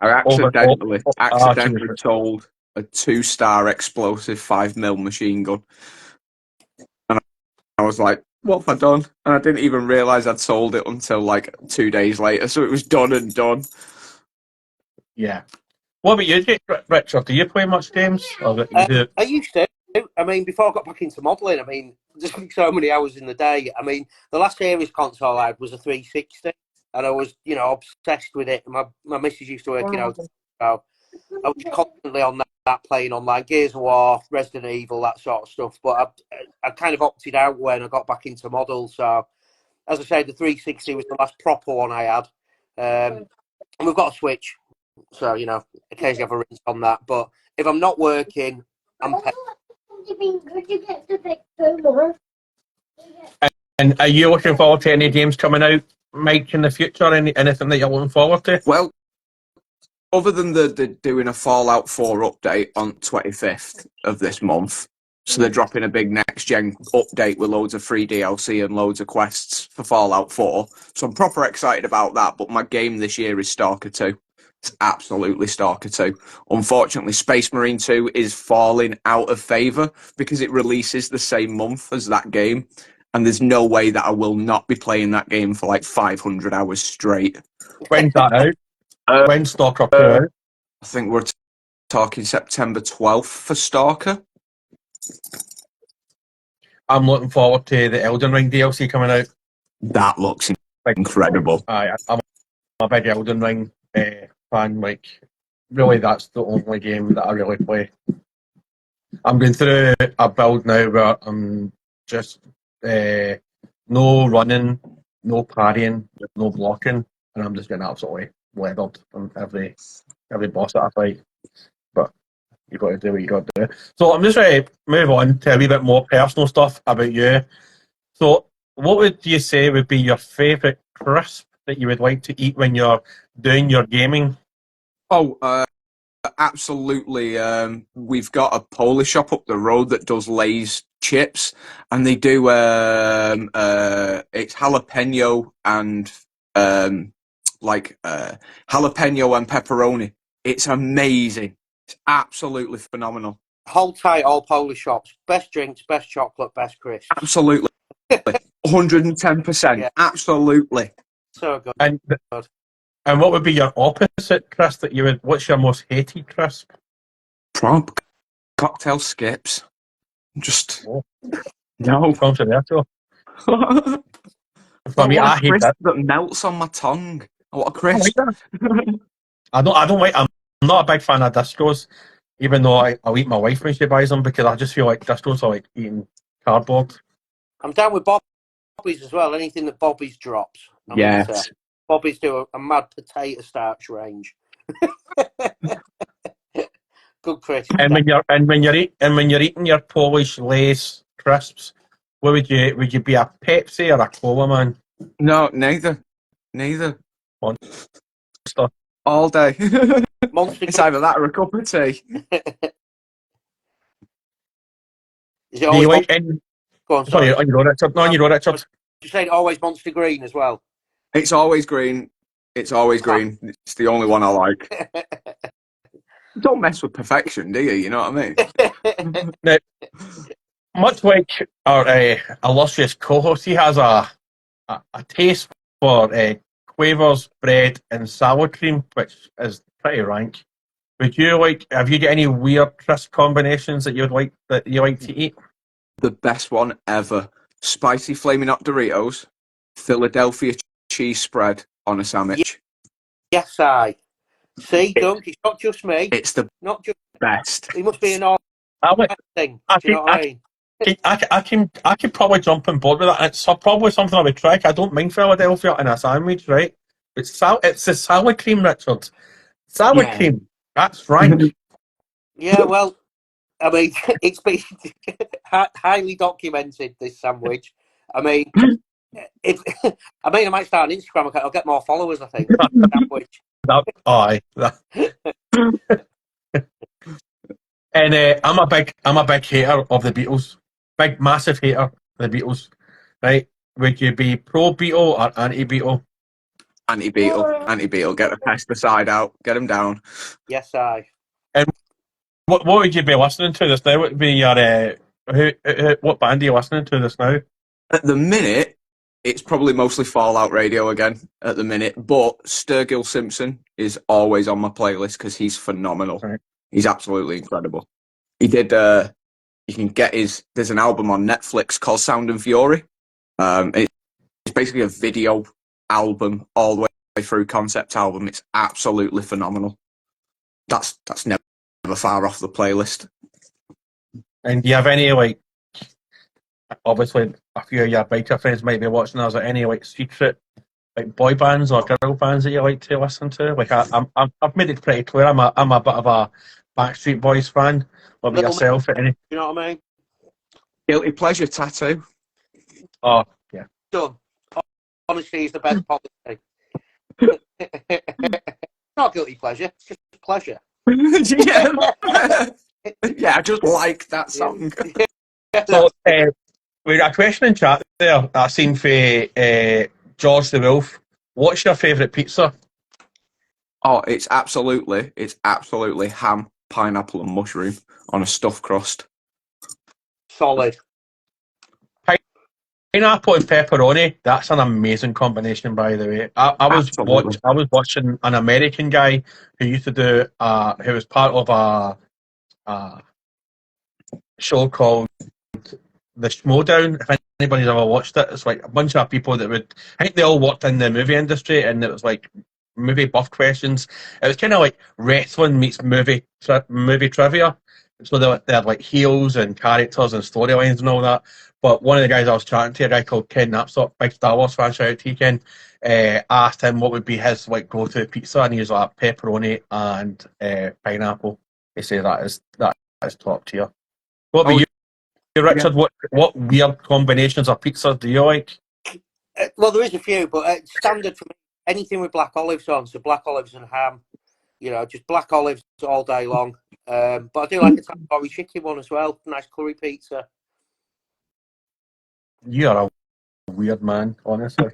I Over, she was, accidentally told a 2-star explosive 5mm machine gun. And I was like, what have I done? And I didn't even realise I'd sold it until like 2 days later. So it was done and done. yeah. What about you, Richard? Do you play much games? Or you do? I used to. I mean, before I got back into modelling, I mean, just so many hours in the day. I mean, the last series console I had was a 360, and I was, obsessed with it. My missus used to work in hotel, so I was constantly on that playing online Gears of War, Resident Evil, that sort of stuff. But I kind of opted out when I got back into model. So, as I said, the 360 was the last proper one I had, and we've got a Switch. So, occasionally have a rinse on that. But if I'm not working, I'm And are you looking forward to any games coming out, Mike, in the future? Anything that you're looking forward to? Well, other than the doing a Fallout 4 update on 25th of this month, so they're dropping a big next-gen update with loads of free DLC and loads of quests for Fallout 4. So I'm proper excited about that, but my game this year is Stalker 2. It's absolutely Stalker 2. Unfortunately, Space Marine 2 is falling out of favour because it releases the same month as that game, and there's no way that I will not be playing that game for like 500 hours straight. When's that out? When's Stalker 2 out? I think we're talking September 12th for Stalker. I'm looking forward to the Elden Ring DLC coming out. That looks incredible. I'm a big Elden Ring fan. Like, really, that's the only game that I really play. I'm going through a build now where I'm just no running, no parrying, no blocking, and I'm just getting absolutely leathered from every boss that I fight. But you've got to do what you got to do. So I'm just ready to move on to a wee bit more personal stuff about you. So what would you say would be your favourite crisp that you would like to eat when you're doing your gaming? Oh, absolutely. We've got a Polish shop up the road that does Lay's chips, and they do it's jalapeno and jalapeno and pepperoni. It's amazing. It's absolutely phenomenal. hold tight, all Polish shops. Best drinks, best chocolate, best crisps. Absolutely. 110%. Yeah. Absolutely. So good. And what would be your opposite crisp that you would? What's your most hated crisp? Prompt cocktail skips. Just No, controversial. For me, I I hate crisp that. that melts on my tongue. I want a crisp. I don't like. I'm not a big fan of discos, even though I'll eat my wife when she buys them because I just feel like discos are like eating cardboard. I'm down with Bobby's as well. Anything that Bobby's drops. Yes. Bobby's do a mad potato starch range. Good crisp. And when you're eating your Polish Lay's crisps, what would you be a Pepsi or a cola man? No, neither. Monster. All day. Monster. It's either that or a cup of tea. Is it always Go on, sorry. On your own, Richard. No, on your own, Richard. You say always Monster Green as well. It's always green. It's always green. It's the only one I like. Don't mess with perfection, do you? You know what I mean? Now, much like our illustrious co-host, he has a taste for quavers, bread, and sour cream, which is pretty rank. Would you like? Have you got any weird crisp combinations that you like to eat? The best one ever. Spicy flaming hot Doritos, Philadelphia cheese spread on a sandwich. Yes, I. See, Dunk, it's not just me. It's the Not just. best. It must be an all I would. thing. I Do you know can, what I mean? I can probably jump on board with that. It's probably something I would try. I don't mind Philadelphia in a sandwich, right? It's the sour cream, Richard. Sour Yeah. cream. That's rank. Yeah, well, I mean, it's been highly documented, this sandwich. I mean, if I might start an Instagram account. I'll get more followers, I think. Sandwich. Aye. And I'm a big hater of the Beatles. Big, massive hater of the Beatles. Right? Would you be pro Beatle or anti Beatle? Anti-beetle. Get the pesticide out. Get them down. Yes, I. And what would you be listening to this now? What would be your what band are you listening to this now? At the minute, it's probably mostly Fallout Radio again. At the minute, but Sturgill Simpson is always on my playlist because he's phenomenal. Right. He's absolutely incredible. He did. You can get his. There's an album on Netflix called Sound and Fury. It's basically a video album all the way through, concept album. It's absolutely phenomenal. That's never far off the playlist. And do you have any obviously a few of your biker friends might be watching us, or any secret boy bands or girl bands that you like to listen to? I've made it pretty clear I'm a bit of a Backstreet Boys fan. What about yourself? Any? You know what I mean? Guilty pleasure tattoo. Oh yeah. Done. Honestly, it's the best policy. Not guilty pleasure. It's just pleasure. Yeah, I just like that song. So we got a question in chat there I seen for George the Wolf. What's your favourite pizza? Oh, it's absolutely ham, pineapple, and mushroom on a stuffed crust. Solid. Pineapple and pepperoni. That's an amazing combination, by the way. I was watching an American guy who used to do who was part of a show called The Schmodown. If anybody's ever watched it, it's like a bunch of people I think they all worked in the movie industry, and it was like movie buff questions. It was kind of like wrestling meets movie trivia. So they had like heels and characters and storylines and all that. But one of the guys I was chatting to, a guy called Ken Knapsop, big Star Wars fan, shout out to you, Ken, asked him what would be his go-to pizza, and he was like pepperoni and pineapple. He said that is top tier. What about you, Richard? Yeah. What weird combinations of pizzas do you like? Well, there is a few, but standard for me, anything with black olives on. So black olives and ham. Just black olives all day long. But I do like a tandoori chicken one as well. Nice curry pizza. You're a weird man, honestly.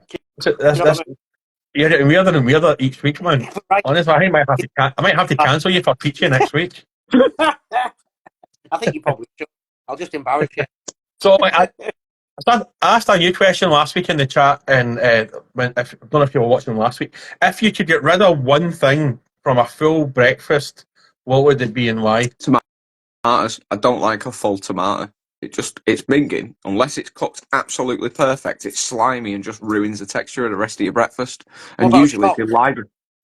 You're getting weirder and weirder each week, man. Right. Honestly, I might have to cancel you for teaching next week. I think you probably should. I'll just embarrass you. So I asked a new question last week in the chat, and I don't know if you were watching last week. If you could get rid of one thing from a full breakfast, what would it be and why? Tomatoes. I don't like a full tomato. It's minging. Unless it's cooked absolutely perfect, it's slimy and just ruins the texture of the rest of your breakfast. And usually if you're live...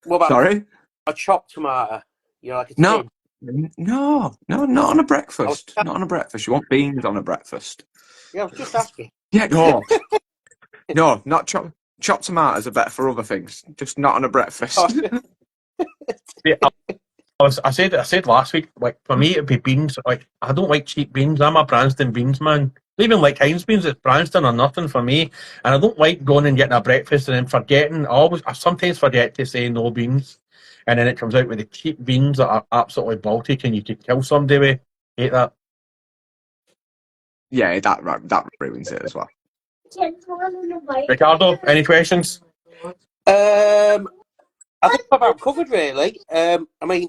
What about Sorry? A chopped tomato? Like a tin? No, not on a breakfast. Not on a breakfast. You want beans on a breakfast. Yeah, I was just asking. Yeah, no. No, not chopped tomatoes are better for other things. Just not on a breakfast. Yeah, I said last week, like, for me it'd be beans. Like, I don't like cheap beans. I'm a Branston beans man. I don't even like Heinz beans. It's Branston or nothing for me. And I don't like going and getting a breakfast and then forgetting. I sometimes forget to say no beans, and then it comes out with the cheap beans that are absolutely Baltic and you could kill somebody with. Hate that. Yeah, that ruins it as well. Ricardo, any questions? I think I've about covered, really. I mean,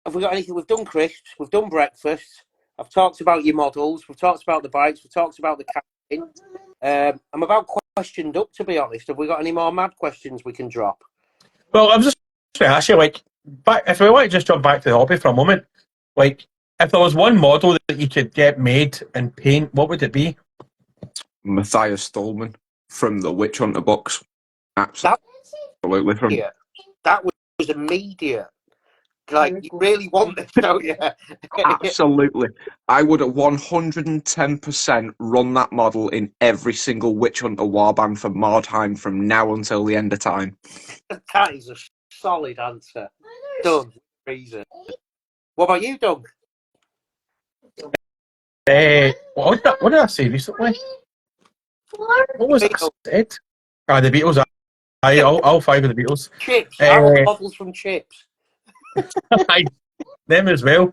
have we got anything? We've done crisps, we've done breakfast. I've talked about your models, we've talked about the bikes, we've talked about the camping. I'm about questioned up, to be honest. Have we got any more mad questions we can drop? Well, I'm just going to ask you, like, if we want to just jump back to the hobby for a moment, like, if there was one model that you could get made and paint, what would it be? Matthias Stallman from the Witch Hunter books. Absolutely. That was immediate. Like, you really want this, don't you? Absolutely. I would have 110% run that model in every single Witch Hunter warband for Mordheim from now until the end of time. That is a solid answer. Done. Reason. What about you, Doug? What did I say recently? What was it I said? The Beatles. All five of the Beatles. Chips. I want models from Chips. Them as well.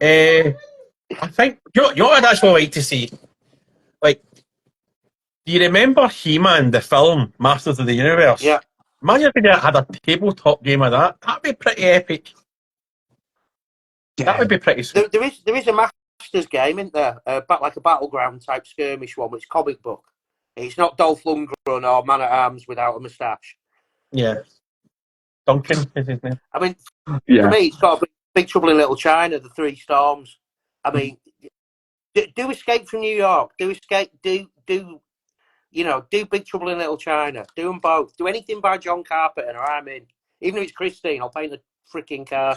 I think you know what I'd actually like to see. Like, do you remember He-Man, the film Masters of the Universe? Yeah. Imagine if they had a tabletop game of that. That'd be pretty epic. Yeah. That would be pretty sweet. There is a Masters game, isn't there? Like a battleground type skirmish one, which is comic book. It's not Dolph Lundgren or Man at Arms without a moustache. Yeah. Duncan is his name. I mean, for me, it's got a Big Trouble in Little China, The Three Storms. I mean, do Escape from New York. Do Big Trouble in Little China. Do them both. Do anything by John Carpenter, or I'm in. Even if it's Christine, I'll paint a freaking car.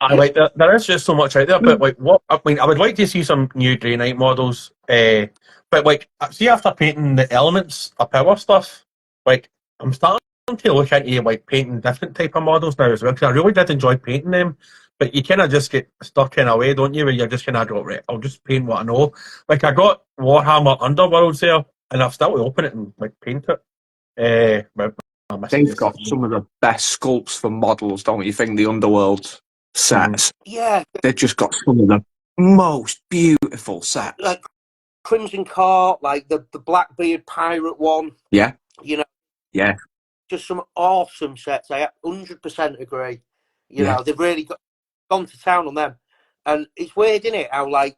I like that. There is just so much out there, but like, what I mean, I would like to see some new Grey Knight models. But like, see, after painting the elements of power stuff, like, I'm starting to look into like painting different type of models now as well, because I really did enjoy painting them. But you kind of just get stuck in a way, don't you? Where you're just kind of go, right, I'll just paint what I know. Like, I got Warhammer Underworlds there, and I've still to open it and like paint it. They've got some of the best sculpts for models, don't you think? The Underworld sets. Yeah. They've just got some of the most beautiful sets. Like Crimson Court, like the Blackbeard pirate one. Yeah. You know. Yeah. Just some awesome sets. I 100% agree. You know, they've really gone to town on them. And it's weird, isn't it? How, like,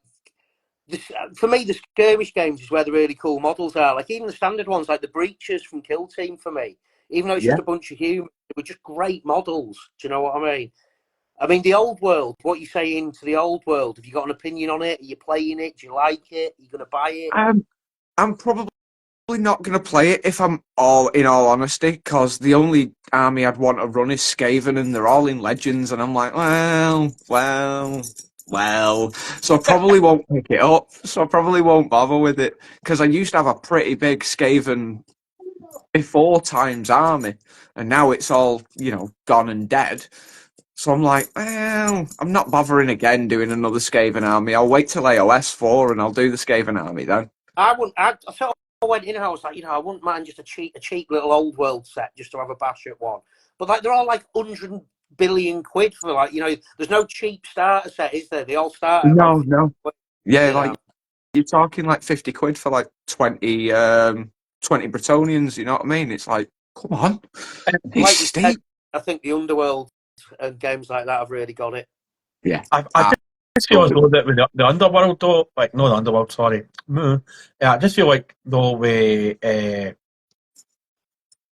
for me, the skirmish games is where the really cool models are. Like, even the standard ones, like the Breachers from Kill Team, for me, even though it's just a bunch of humans, they were just great models. Do you know what I mean? I mean, the old world, what you saying to the old world? Have you got an opinion on it? Are you playing it? Do you like it? Are you going to buy it? I'm probably not going to play it, if I'm in all honesty, because the only army I'd want to run is Skaven, and they're all in Legends, and I'm like, well. So I probably won't pick it up. So I probably won't bother with it, because I used to have a pretty big Skaven before Times army, and now it's all, gone and dead. So I'm like, well, I'm not bothering again doing another Skaven army. I'll wait till AOS 4 and I'll do the Skaven army then. I went in and I was like, I wouldn't mind just a cheap little old world set just to have a bash at one. But like, they're all like 100 billion quid for like, there's no cheap starter set, is there? They all start. No. Yeah, you're talking like 50 quid for like 20 Bretonians, you know what I mean? It's like, come on. It's steep. I think the Underworld and games like that have really got it. Yeah. I just feel as though that with the Underworld, though, like, no, the Underworld, sorry. I just feel like, though, with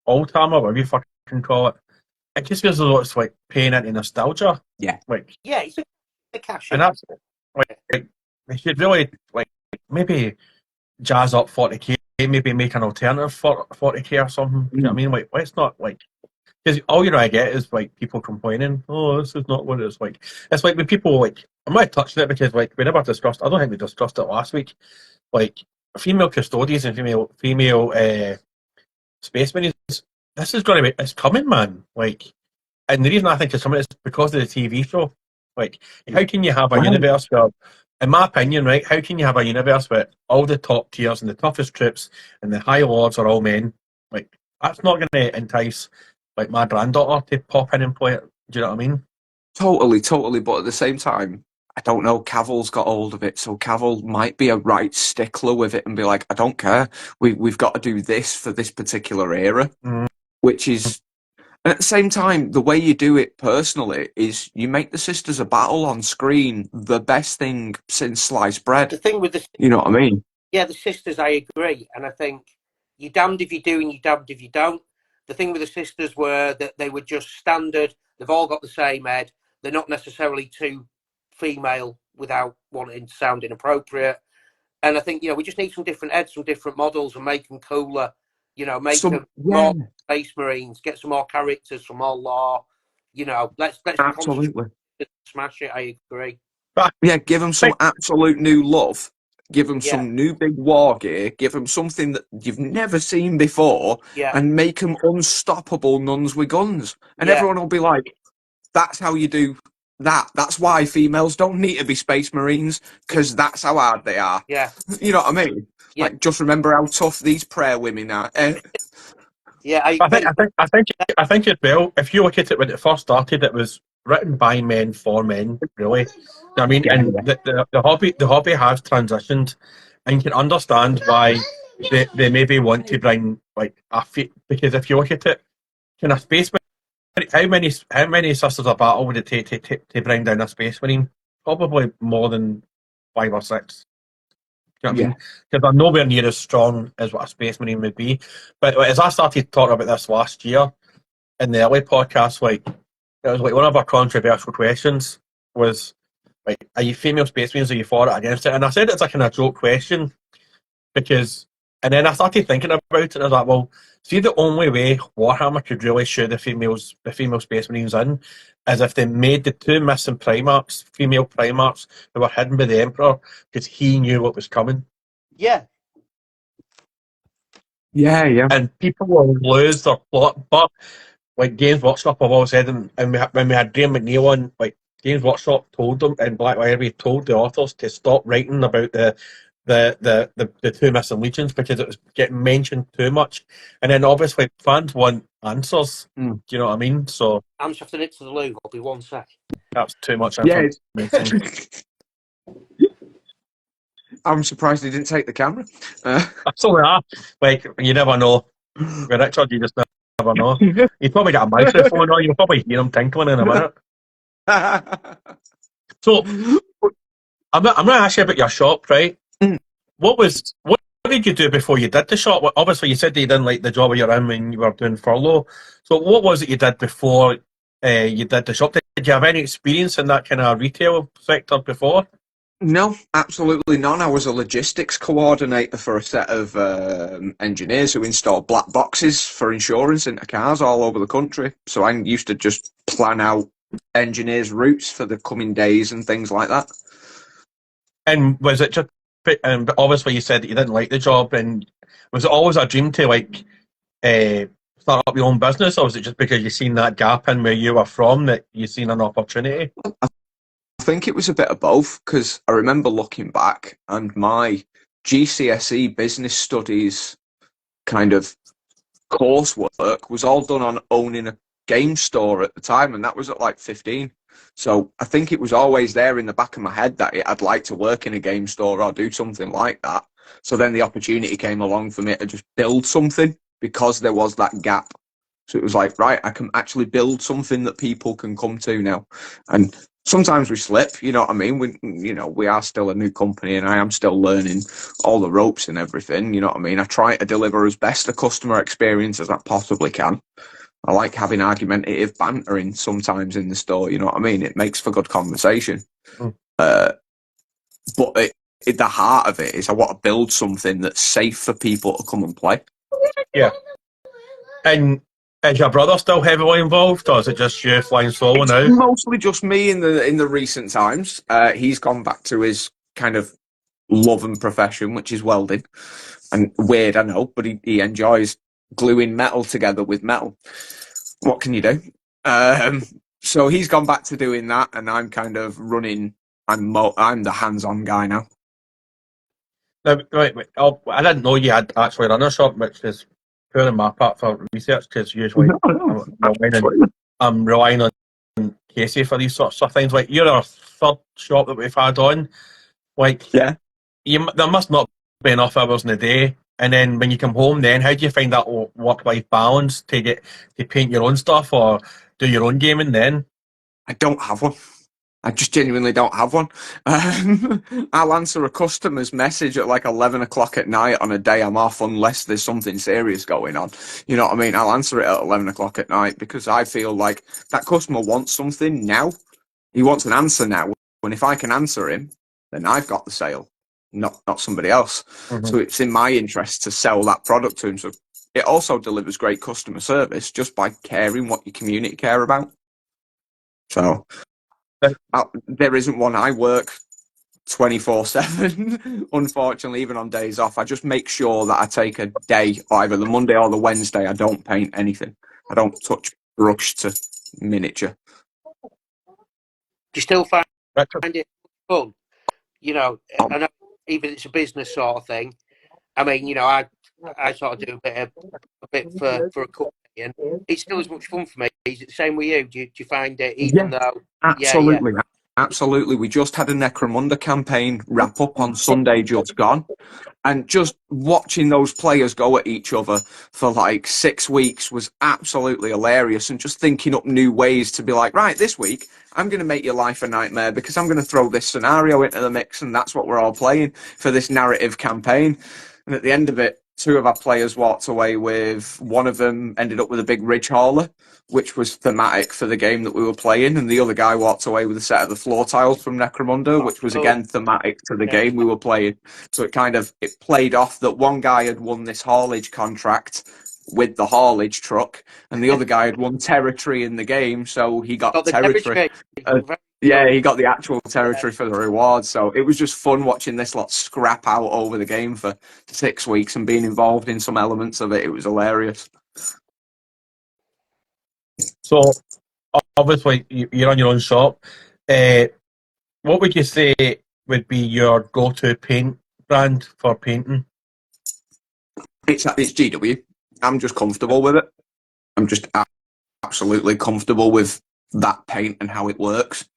Oldhammer, whatever you fucking call it, it just feels as though it's like paying into nostalgia. Yeah. Like, yeah, it's a cash. And that's like they should really like maybe jazz up 40k, maybe make an alternative for 40k or something. You know what I mean? Like, let's not like, because all I get is like people complaining, oh, this is not what it's like. It's like when people like, I'm not touching it because like we never discussed, I don't think we discussed it last week, like female custodians and female space marines. This is going to be, it's coming, man. Like, and the reason I think it's coming is because of the TV show. Like, how can you have a universe where, in my opinion, right, how can you have a universe where all the top tiers and the toughest troops and the high lords are all men? Like, that's not going to entice, like, my granddaughter to pop in and play it. Do you know what I mean? Totally. But at the same time, I don't know, Cavill's got hold of it, so Cavill might be a right stickler with it and be like, I don't care. We've got to do this for this particular era, which is... And at the same time, the way you do it personally is you make the Sisters of Battle on screen the best thing since sliced bread. The thing with this, you know what I mean? Yeah, the sisters, I agree. And I think you're damned if you do and you're damned if you don't. The thing with the sisters were that they were just standard. They've all got the same head. They're not necessarily too female without wanting to sound inappropriate. And I think, we just need some different heads, some different models and make them cooler. Make them more Space Marines, get some more characters, some more lore. Let's Absolutely smash it. I agree. Yeah, give them some absolute new love. Give them some new big war gear. Give them something that you've never seen before, and make them unstoppable nuns with guns. And everyone will be like, "That's how you do that. That's why females don't need to be Space Marines, because that's how hard they are." Yeah, you know what I mean. Yeah. Like, just remember how tough these prayer women are. Yeah, I think as well. If you look at it when it first started, it was written by men for men, really. I mean, and the hobby has transitioned, and you can understand why they maybe want to bring like because if you look at it, can a space marine, how many sisters of battle would it take to bring down a space marine? Probably more than 5 or 6. You know what I mean? Because they're nowhere near as strong as what a space marine would be. But as I started talking about this last year in the early podcast, like it was like one of our controversial questions was like, are you female space marines? Are you for it, against it? And I said it's a kind of joke question because, and then I started thinking about it, and I was like, well, see, the only way Warhammer could really show the female space marines in is if they made the 2 missing Primarchs, female Primarchs, who were hidden by the Emperor because he knew what was coming. Yeah. And people will lose their plot, but like Games Workshop have always said, and when we had Graham McNeil on, like Games Workshop told them, and Black Library told the authors to stop writing about the 2 missing legions because it was getting mentioned too much, and then obviously fans want answers. Do you know what I mean? So I'm just having it to the loo. I'll be 1 sec. That's too much information. I'm surprised he didn't take the camera. That's all right. Like, you never know. With Richard, you just never know. He's probably got a microphone on. You'll probably hear him tinkling in a minute. So, I'm going to ask you about your shop, right? What did you do before you did the shop? Well, obviously, you said that you didn't like the job you're in when you were doing furlough. So, what was it you did before you did the shop? Did you have any experience in that kind of retail sector before? No, absolutely none. I was a logistics coordinator for a set of engineers who installed black boxes for insurance into cars all over the country. So I used to just plan out engineers' routes for the coming days and things like that. And was it just, but obviously you said that you didn't like the job, and was it always a dream to like start up your own business, or was it just because you seen that gap in where you were from that you seen an opportunity? I think it was a bit of both, because I remember looking back and my GCSE business studies kind of coursework was all done on owning a game store at the time, and that was at like 15. So I think it was always there in the back of my head that I'd like to work in a game store or do something like that. So then the opportunity came along for me to just build something because there was that gap. So it was like, right, I can actually build something that people can come to now. And sometimes we slip, you know what I mean? We are still a new company and I am still learning all the ropes and everything, you know what I mean? I try to deliver as best a customer experience as I possibly can. I like having argumentative bantering sometimes in the store, you know what I mean? It makes for good conversation. But the heart of it is I want to build something that's safe for people to come and play. Yeah. And is your brother still heavily involved, or is it just you flying solo now? Mostly just me in the recent times. He's gone back to his kind of love and profession, which is welding. And weird, I know, but he enjoys gluing metal together with metal. What can you do? So he's gone back to doing that, and I'm kind of running. I'm the hands-on guy now. Now, right, I didn't know you had actually run a shop, which is poor on my part for research, because usually I'm relying on Casey for these sorts of things. Like, you're our third shop that we've had on. Like, yeah, there must not be enough hours in the day. And then when you come home, then how do you find that work-life balance to paint your own stuff or do your own gaming then? I don't have one. I just genuinely don't have one. I'll answer a customer's message at like 11 o'clock at night on a day I'm off unless there's something serious going on. You know what I mean? I'll answer it at 11 o'clock at night because I feel like that customer wants something now. He wants an answer now. And if I can answer him, then I've got the sale, not somebody else. Mhm. So it's in my interest to sell that product to him. So it also delivers great customer service just by caring what your community care about. So there isn't one. I work 24/7, unfortunately, even on days off. I just make sure that I take a day, either the Monday or the Wednesday. I don't paint anything. I don't touch brush to miniature. Do you still find Richard? it fun? You know, I know even it's a business sort of thing. I mean, you know, I sort of do a bit for a company, and it's still as much fun for me. Is it the same with you? Do you find it, even though? Absolutely. Absolutely. We just had a Necromunda campaign wrap up on Sunday just gone. And just watching those players go at each other for like 6 weeks was absolutely hilarious. And just thinking up new ways to be like, right, this week, I'm going to make your life a nightmare because I'm going to throw this scenario into the mix. And that's what we're all playing for this narrative campaign. And at the end of it, 2 of our players walked away with, one of them ended up with a big ridge hauler, which was thematic for the game that we were playing, and the other guy walked away with a set of the floor tiles from Necromunda, which was again thematic to the game we were playing. So it played off that one guy had won this haulage contract with the haulage truck, and the other guy had won territory in the game, so he got territory. Yeah, he got the actual territory for the reward. So it was just fun watching this lot scrap out over the game for 6 weeks and being involved in some elements of it. It was hilarious. So, obviously, you're on your own shop. What would you say would be your go-to paint brand for painting? It's GW. I'm just comfortable with it. I'm just absolutely comfortable with that paint and how it works.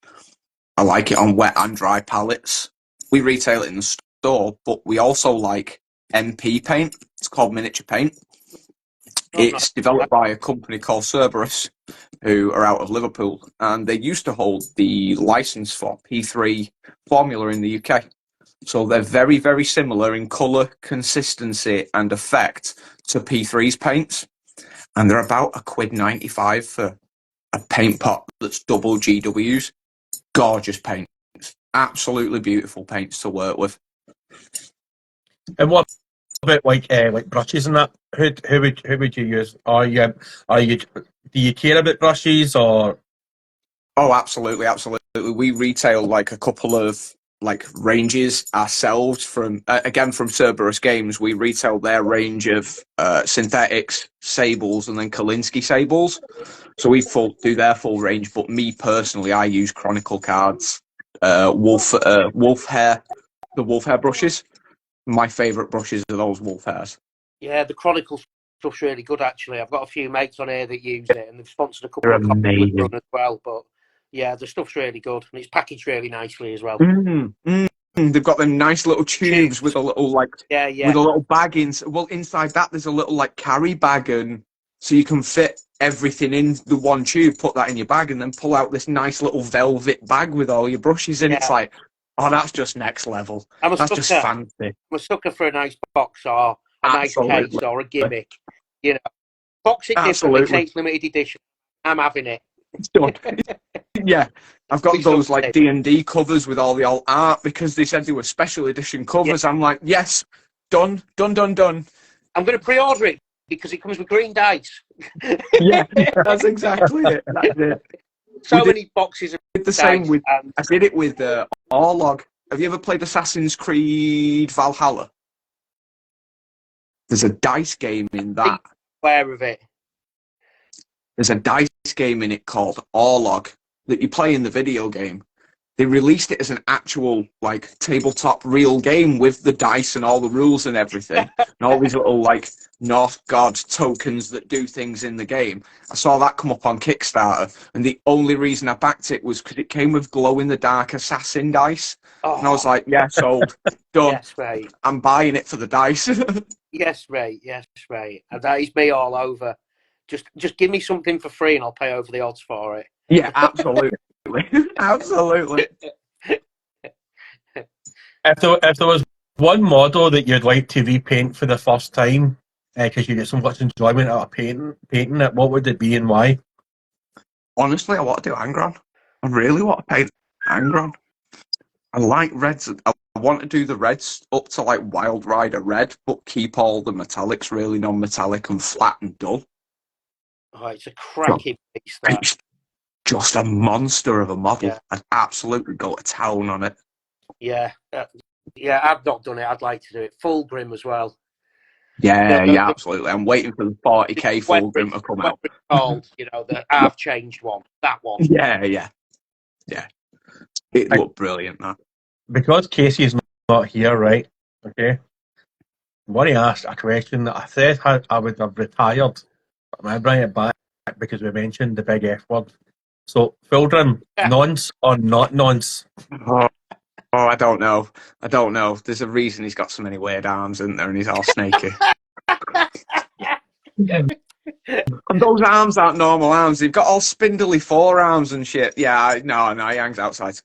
I like it on wet and dry palettes. We retail it in the store, but we also like MP paint. It's called miniature paint. It's developed by a company called Cerberus, who are out of Liverpool, and they used to hold the license for P3 formula in the UK. So they're very, very similar in colour, consistency, and effect to P3's paints. And they're about £1.95 for a paint pot that's double GW's. Gorgeous paints. Absolutely beautiful paints to work with. And what about like brushes and that? Who would you use? Do you care about brushes or? Oh, absolutely. We retail like a couple of like ranges ourselves from again from Cerberus Games. We retail their range of synthetics, sables, and then Kalinsky sables. So we do their full range. But me personally, I use Chronicle cards, wolf hair, the wolf hair brushes. My favourite brushes are those wolf hairs. Yeah, the Chronicle stuff's really good, actually. I've got a few mates on here that use it, and they've sponsored a couple They're of copies amazing as well. But yeah, the stuff's really good, and it's packaged really nicely as well. They've got them nice little tubes with a little like with a little bag in. Well, inside that there's a little like carry bag, and so you can fit everything in the one tube. Put that in your bag, and then pull out this nice little velvet bag with all your brushes in. It's like, oh, that's just next level. That's just fancy. I'm a sucker for a nice box or a nice case or a gimmick. You know, box it differently, say it's limited edition. I'm having it. It's done. Yeah, I've got those like D&D covers with all the old art because they said they were special edition covers. Yeah. I'm like, yes, done. I'm going to pre-order it because it comes with green dice. Yeah, that's exactly it. That's it. So many boxes of the same with. I did it with Orlog. Have you ever played Assassin's Creed Valhalla? There's a dice game in that. Aware of it. There's a dice game in it called Orlog that you play in the video game. They released it as an actual like tabletop real game with the dice and all the rules and everything, and all these little like North god tokens that do things in the game. I saw that come up on Kickstarter, and the only reason I backed it was because it came with glow-in-the-dark assassin dice. Oh. And I was like, yeah, sold. Done. Yes, right. I'm buying it for the dice. Yes, right. And that is me all over. Just give me something for free and I'll pay over the odds for it. Yeah, absolutely. Absolutely. If there was one model that you'd like to repaint for the first time, because you get so much enjoyment out of painting it, what would it be and why? Honestly, I want to do Angron. I really want to paint Angron. I like reds. I want to do the reds up to like Wild Rider red, but keep all the metallics really non-metallic and flat and dull. Oh, it's a cracking piece, that. It's just a monster of a model. Yeah. I'd absolutely go to town on it. Yeah. Yeah, I've not done it. I'd like to do it. Full Grim as well. Yeah, absolutely. I'm waiting for the 40k full Grim to come out. Called, the I've changed one. That one. Yeah. It looked brilliant, that. Because Casey's not here, right? Okay. When he asked a question that I said I would have retired, but I'm bringing it back because we mentioned the big F word. So, Fildrum, nonce or not nonce? Oh, I don't know. There's a reason he's got so many weird arms, isn't there? And he's all snaky. And those arms aren't normal arms. They've got all spindly forearms and shit. Yeah, no, he hangs outside to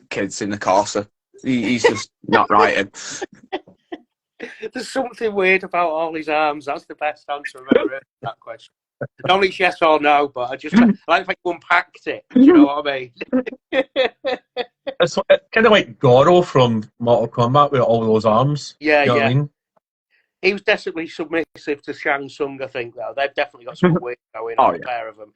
kids in the Corsa. He's just not right. There's something weird about all his arms. That's the best answer I've ever heard to that question. Not only yes or no, but I like if I unpacked it. Do you know what I mean? It's kind of like Goro from Mortal Kombat with all those arms. Yeah, you know yeah. What I mean? He was definitely submissive to Shang Tsung, I think, though. They've definitely got some weird going on, a pair of them.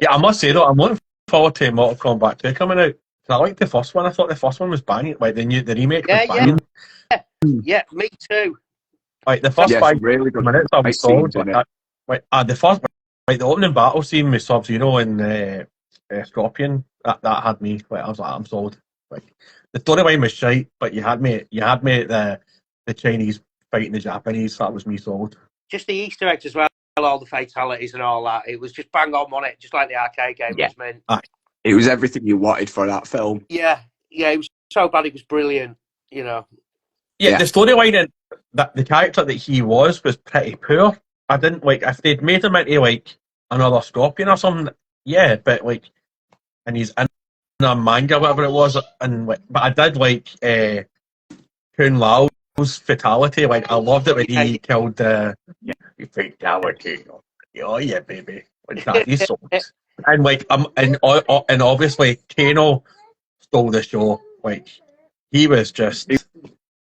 Yeah, I must say, though, I'm looking forward to Mortal Kombat 2 coming out. I liked the first one. I thought the first one was banging. Like, the remake was banging. Yeah, me too. Like, the first 5 really good minutes I was sold. The opening battle scene with Sub-Zero and Scorpion, that had me. Like, I was like, I'm sold. Like, the storyline was shite, but you had me at the Chinese fighting the Japanese. That was me sold. Just the Easter eggs as well, all the fatalities and all that. It was just bang on it, just like the arcade game was meant. It was everything you wanted for that film. Yeah, it was so bad. It was brilliant. Yeah, the storyline and the character that he was pretty poor. I didn't like if they'd made him into like another Scorpion or something. Yeah, but like, and he's in a manga, whatever it was, and but I did like Kun Lao's fatality. Like, I loved it when he killed the fatality. Oh yeah, baby. Like that, he's so. And like, and obviously Kano stole the show. Like, he was just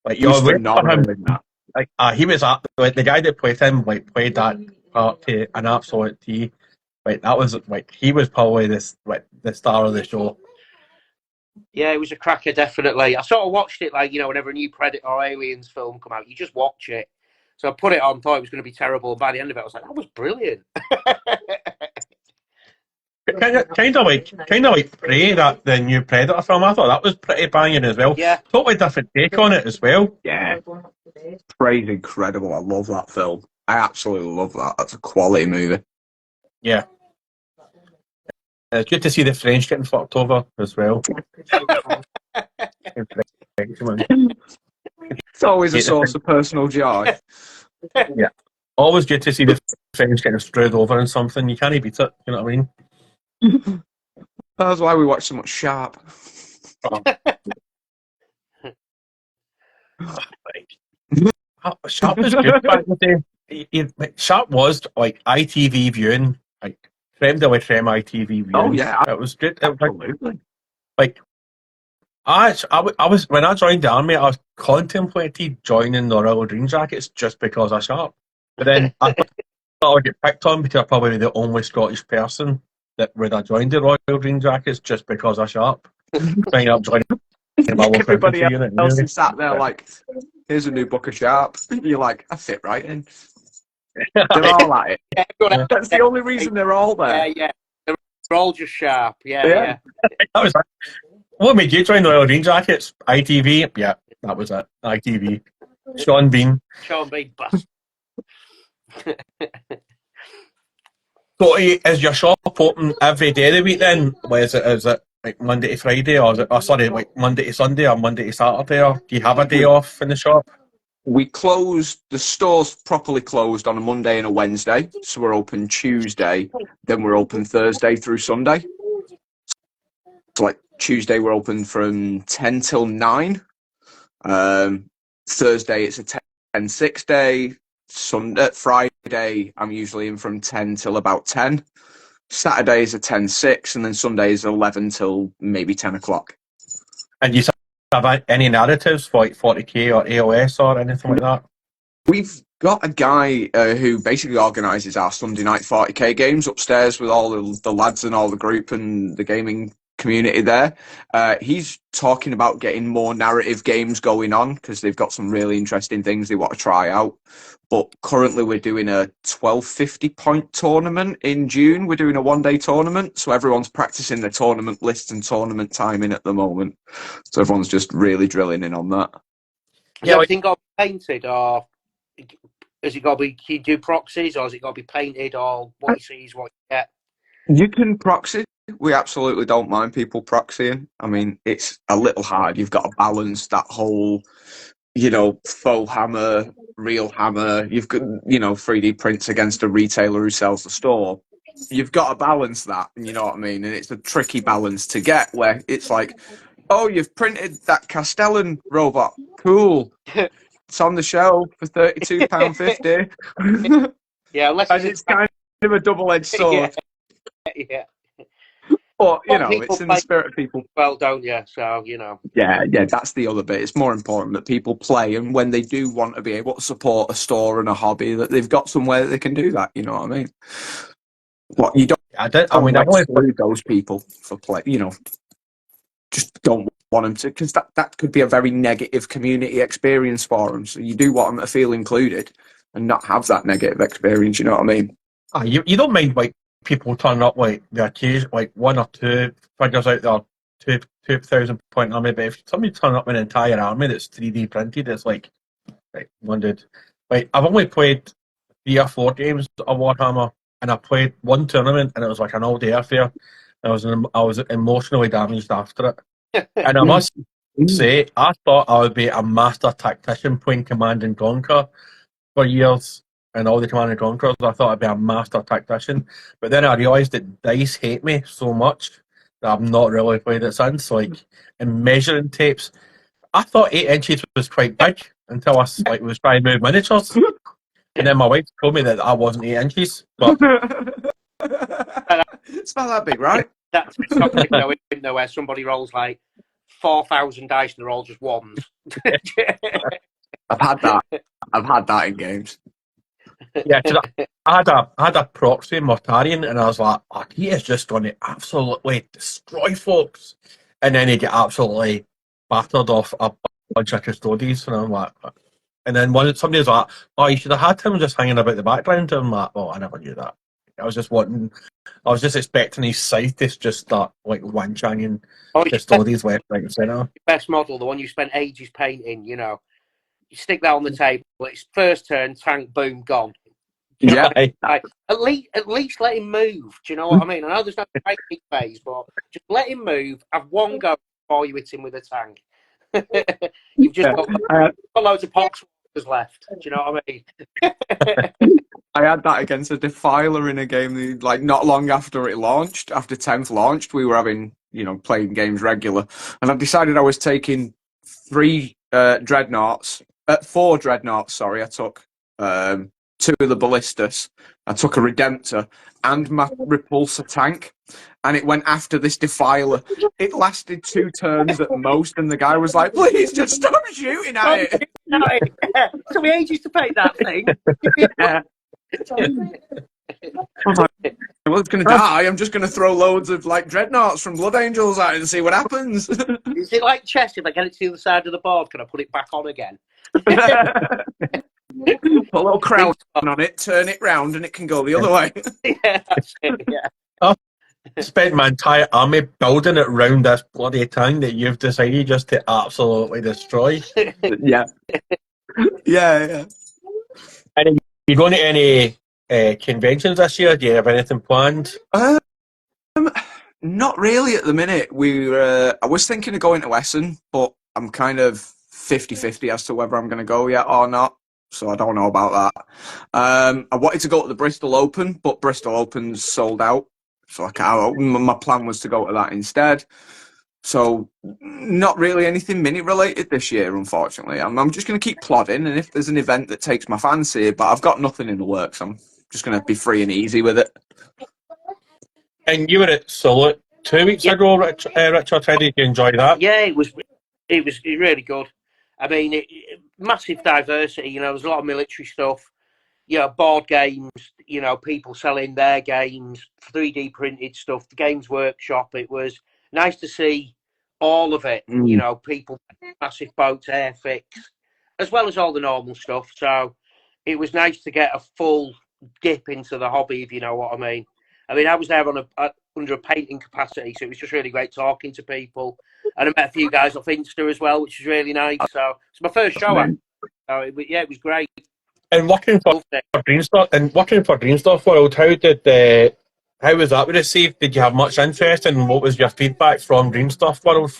like you're phenomenal in that. Like, he was like the guy that played him. Like, played that part to an absolute T. Like, that was like he was probably the star of the show. Yeah, it was a cracker, definitely. I sort of watched it like, whenever a new Predator or Aliens film come out, you just watch it. So I put it on, thought it was going to be terrible. And by the end of it, I was like, that was brilliant. Kind of like Prey, the new Predator film. I thought that was pretty banging as well. Yeah, totally different take on it as well. Yeah, Prey's incredible. I love that film. I absolutely love that. That's a quality movie. Yeah, it's good to see the French getting fucked over as well. It's always a source of personal joy. Yeah, always good to see the French getting screwed over in something. You can't beat it. You know what I mean? That's why we watch so much Sharp. Sharp was good back in the day. Sharp was like ITV viewing, like creme de la creme ITV viewing. Oh yeah, it was good. Absolutely. I was when I joined the army, I was contemplating joining the Royal Green Jackets just because of Sharp. But then I thought I would get picked on because I'm probably the only Scottish person that would have joined the Royal Green Jackets just because of Sharp. Signing up, joining everybody else is sat there like, here's a new book of Sharp. You're like, I fit right in. They're all at it. That's the only reason they're all there. Yeah. They're all just Sharp. Yeah. That was what made you join the Royal Green Jackets? ITV? Yeah, that was it. ITV. Sean Bean, bust. So is your shop open every day of the week then? Is it like Monday to Friday, or is it like Monday to Sunday or Monday to Saturday, or do you have a day off in the shop? We closed, the store's properly closed on a Monday and a Wednesday. So we're open Tuesday, then we're open Thursday through Sunday. So like Tuesday, we're open from 10 till 9. Thursday, it's a 10-6 day. Friday, I'm usually in from 10 till about 10. Saturday is a 10-6, and then Sunday is 11 till maybe 10 o'clock. And you have any narratives for like 40k or AOS or anything like that? We've got a guy who basically organises our Sunday night 40k games upstairs with all the lads and all the group and the gaming community there. He's talking about getting more narrative games going on because they've got some really interesting things they want to try out. But currently we're doing a 1250 point tournament in June. We're doing a one-day tournament. So everyone's practicing the tournament lists and tournament timing at the moment. So everyone's just really drilling in on that. Has everything got to be painted, or has it got to be, can you do proxies, or has it got to be painted, or what you see is what you get? You can proxy. We absolutely don't mind people proxying. I mean, it's a little hard. You've got to balance that whole, faux hammer, real hammer. You've got, 3D prints against a retailer who sells the store. You've got to balance that, you know what I mean? And it's a tricky balance to get where it's like, oh, you've printed that Castellan robot. Cool. It's on the shelf for £32.50. Yeah, unless it's kind of a double-edged sword. Yeah. But, it's in the spirit of people. Well, don't you? So, Yeah, that's the other bit. It's more important that people play, and when they do want to be able to support a store and a hobby, that they've got somewhere that they can do that, you know what I mean? What, you don't... I've always exclude those people for play, just don't want them to, because that could be a very negative community experience for them. So you do want them to feel included and not have that negative experience, you know what I mean? You don't mind, like, people turning up like the occasion, like one or two figures out there, 2,000 point army, but if somebody turn up an entire army that's 3D printed, it's like, right, one dude. Like, I've only played 3 or 4 games of Warhammer, and I played one tournament, and it was like an all-day affair. I was emotionally damaged after it, and I must say, I thought I would be a master tactician playing Command and Conquer for years. And all the Command and Conquerors, I thought I'd be a master tactician. But then I realised that dice hate me so much that I've not really played it since. Like, in measuring tapes, I thought 8 inches was quite big until I was trying to move miniatures. And then my wife told me that I wasn't 8 inches. But it's not that big, right? That's toxic, though, isn't it, where somebody rolls like 4,000 dice and they're all just ones. I've had that in games. Yeah, I had a proxy Mortarian, and I was like, oh, he is just going to absolutely destroy folks. And then he get absolutely battered off a bunch of custodies, and I'm like, and then somebody was like, oh, you should have had him just hanging about the background. And I'm like, oh, I never knew that. I was just expecting his scythe to just start like one-changing custodies left, right, and centre. Best model, the one you spent ages painting, you stick that on the table. It's first turn, tank, boom, gone. Yeah. Like, at least let him move. Do you know what I mean? I know there's no training phase, but just let him move. Have one go before you hit him with a tank. You've just got loads of pox left. Do you know what I mean? I had that against a Defiler in a game, like not long after it launched. After 10th launched, we were having, playing games regular, and I decided I was taking 4 dreadnoughts. Sorry, I took 2 of the ballistas. I took a Redemptor and my repulsor tank, and it went after this Defiler. It lasted 2 turns at most, and the guy was like, "Please, just stop shooting at it." It took me ages to paint that thing. Yeah. Well, it's going to die. I'm just going to throw loads of dreadnoughts from Blood Angels at it and see what happens. Is it like chess? If I get it to the other side of the board, can I put it back on again? Put a little crown on it, turn it round, and it can go the other way. Yeah, that's it, yeah. I spent my entire army building it round this bloody town that you've decided just to absolutely destroy. Yeah. Yeah. And are you going to any conventions this year? Do you have anything planned? Not really at the minute. I was thinking of going to Essen, but I'm kind of 50-50 as to whether I'm going to go yet or not. So I don't know about that. I wanted to go to the Bristol Open, but Bristol Open's sold out. So my plan was to go to that instead. So not really anything mini related this year, unfortunately. I'm just going to keep plodding, and if there's an event that takes my fancy, but I've got nothing in the works, I'm just going to be free and easy with it. And you were at Summit 2 weeks ago, Richard. How did you enjoy that? Yeah, it was really good. I mean, massive diversity. You know, there's a lot of military stuff. You know, board games. You know, people selling their games, 3D printed stuff. The Games Workshop. It was nice to see all of it. You know, people, massive boats, airfix, as well as all the normal stuff. So it was nice to get a full dip into the hobby, if you know what I mean. I mean, I was there on under a painting capacity, so it was just really great talking to people. And I met a few guys off Insta as well, which was really nice. So it's my first show. So it was great. And working for Dreamstuff World, how was that received? Did you have much interest, and what was your feedback from Dreamstuff World?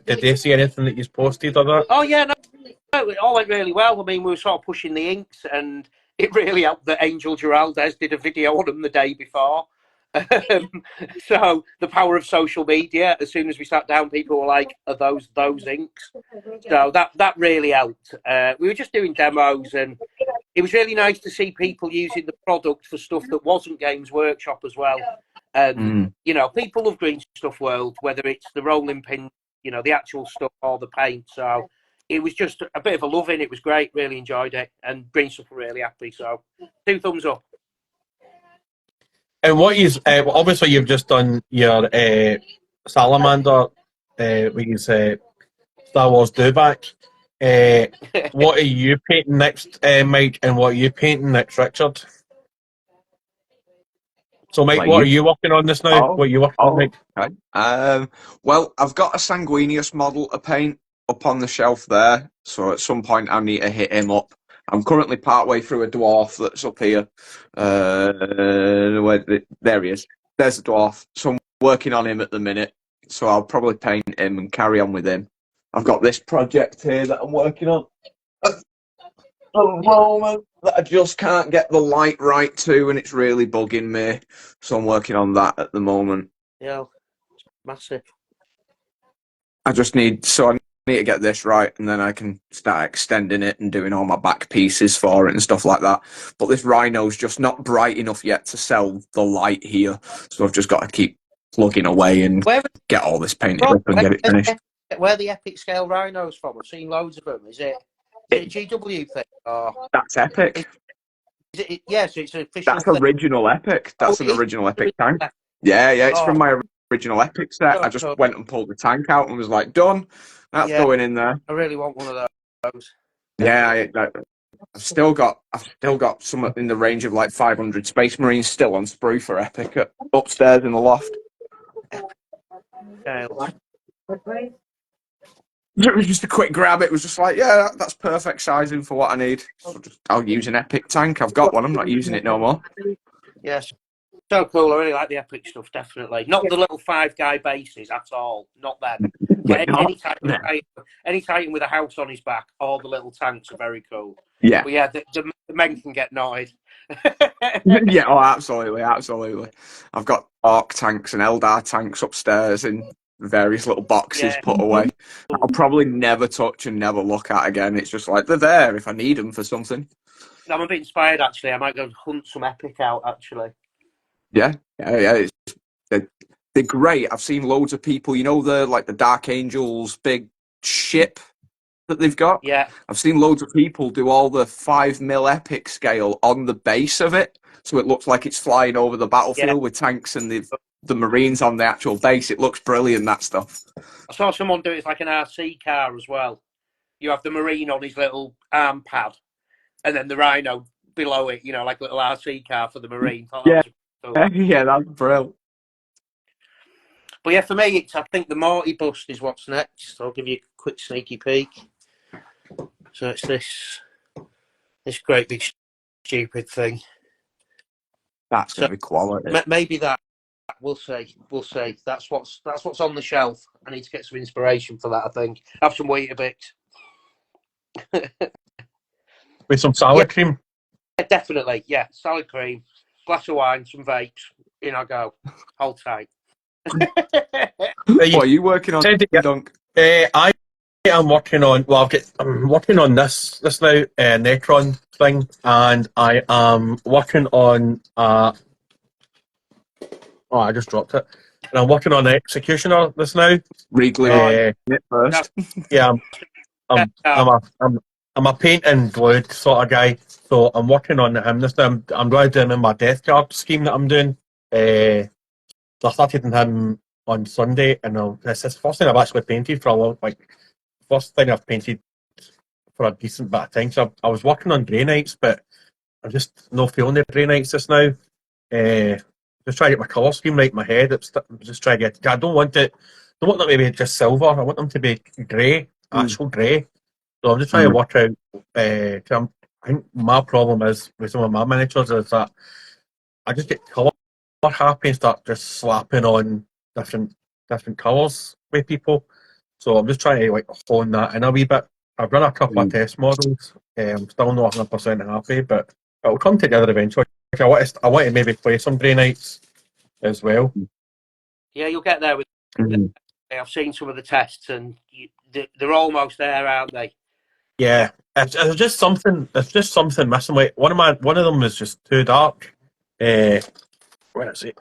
Did they see anything that you posted or that? Oh yeah, no, it all went really well. I mean, we were sort of pushing the inks, and it really helped that Angel Giraldez did a video on them the day before. So the power of social media. As soon as we sat down, people were like, "Are those inks?" So that really helped. We were just doing demos, and it was really nice to see people using the product for stuff that wasn't Games Workshop as well. And you know, people love Green Stuff World, whether it's the rolling pin, you know, the actual stuff or the paint. So it was just a bit of a love in. It was great. Really enjoyed it, and Green Stuff were really happy. So 2 thumbs up. And what is obviously you've just done your Salamander with Star Wars Dewback. What are you painting next, Mike? And what are you painting next, Richard? So, Mike, what are you working on this now? What are you working on, Mike? Okay. Well, I've got a Sanguinius model to paint up on the shelf there. So at some point I need to hit him up. I'm currently partway through a dwarf that's up here. There he is. There's a dwarf. So I'm working on him at the minute. So I'll probably paint him and carry on with him. I've got this project here that I'm working on at the moment that I just can't get the light right to, and it's really bugging me. So I'm working on that at the moment. Yeah, massive. I need to get this right, and then I can start extending it and doing all my back pieces for it and stuff like that. But this rhino's just not bright enough yet to sell the light here, so I've just got to keep plugging away and get all this painted up and get it finished. Where are the epic scale rhinos from? I've seen loads of them. Is it a GW thing? Or that's epic. Yeah, so it's an official. That's original epic. That's an original epic tank. Yeah, it's from my original epic set. I just went and pulled the tank out and was like, done. That's going in there. I really want one of those. Yeah, I've still got some in the range of like 500 Space Marines still on sprue for epic upstairs in the loft. It was just a quick grab. It was just like, yeah, that's perfect sizing for what I need. So I'll use an epic tank. I've got one. I'm not using it no more. Yes. So cool. I really like the epic stuff, definitely. Not the little 5-guy bases at all. Not them. But any Titan with a house on his back, all the little tanks are very cool. Yeah. But yeah, the men can get knotted. Yeah, absolutely. I've got Arc tanks and Eldar tanks upstairs in various little boxes put away. I'll probably never touch and never look at again. It's just like they're there if I need them for something. I'm a bit inspired, actually. I might go hunt some epic out, actually. Yeah. They're great. I've seen loads of people, you know, the Dark Angels big ship that they've got? Yeah. I've seen loads of people do all the 5mm epic scale on the base of it, so it looks like it's flying over the battlefield with tanks and the Marines on the actual base. It looks brilliant, that stuff. I saw someone do it as like an RC car as well. You have the Marine on his little arm pad, and then the Rhino below it, you know, like a little RC car for the Marine. Yeah, that's brilliant. But yeah, for me, I think the Morty bust is what's next. I'll give you a quick sneaky peek. So it's this great big stupid thing. That's going to be quality. Maybe that. We'll see. That's what's on the shelf. I need to get some inspiration for that. I think. Have some Weetabix. With some salad cream. Yeah, definitely. Yeah, salad cream, glass of wine, some vapes. In I go. Hold tight. What are you working on, Said that Dunk? I am working on. Well, I'm working on this now Necron thing, and I am working on. Oh, I just dropped it. And I'm working on Executioner this now. Reglue it first. Yeah, I'm a paint and glued sort of guy, so I'm working on him this now. I'm going to do him in my Death Guard scheme that I'm doing. So I started on him on Sunday, and this is the first thing I've actually painted for a long, first thing I've painted for a decent bit of time. So I was working on Grey Knights, but I'm just not feeling the Grey Knights just now. Just trying to get my colour scheme right in my head. I'm just trying to get. I don't want it. Don't want them to be just silver. I want them to be grey, actual grey. So I'm just trying to work out. I think my problem is with some of my miniatures is that I just get colour happy and start just slapping on different colours with people. So I'm just trying to hone that in a wee bit. I've run a couple of test models. I'm still not 100% happy, but it'll come together eventually. I want to maybe play some Grey Knights as well. Yeah, you'll get there with. I've seen some of the tests, and they're almost there, aren't they? Yeah, it's just something. It's just something missing. Like one of them is just too dark. Where is it?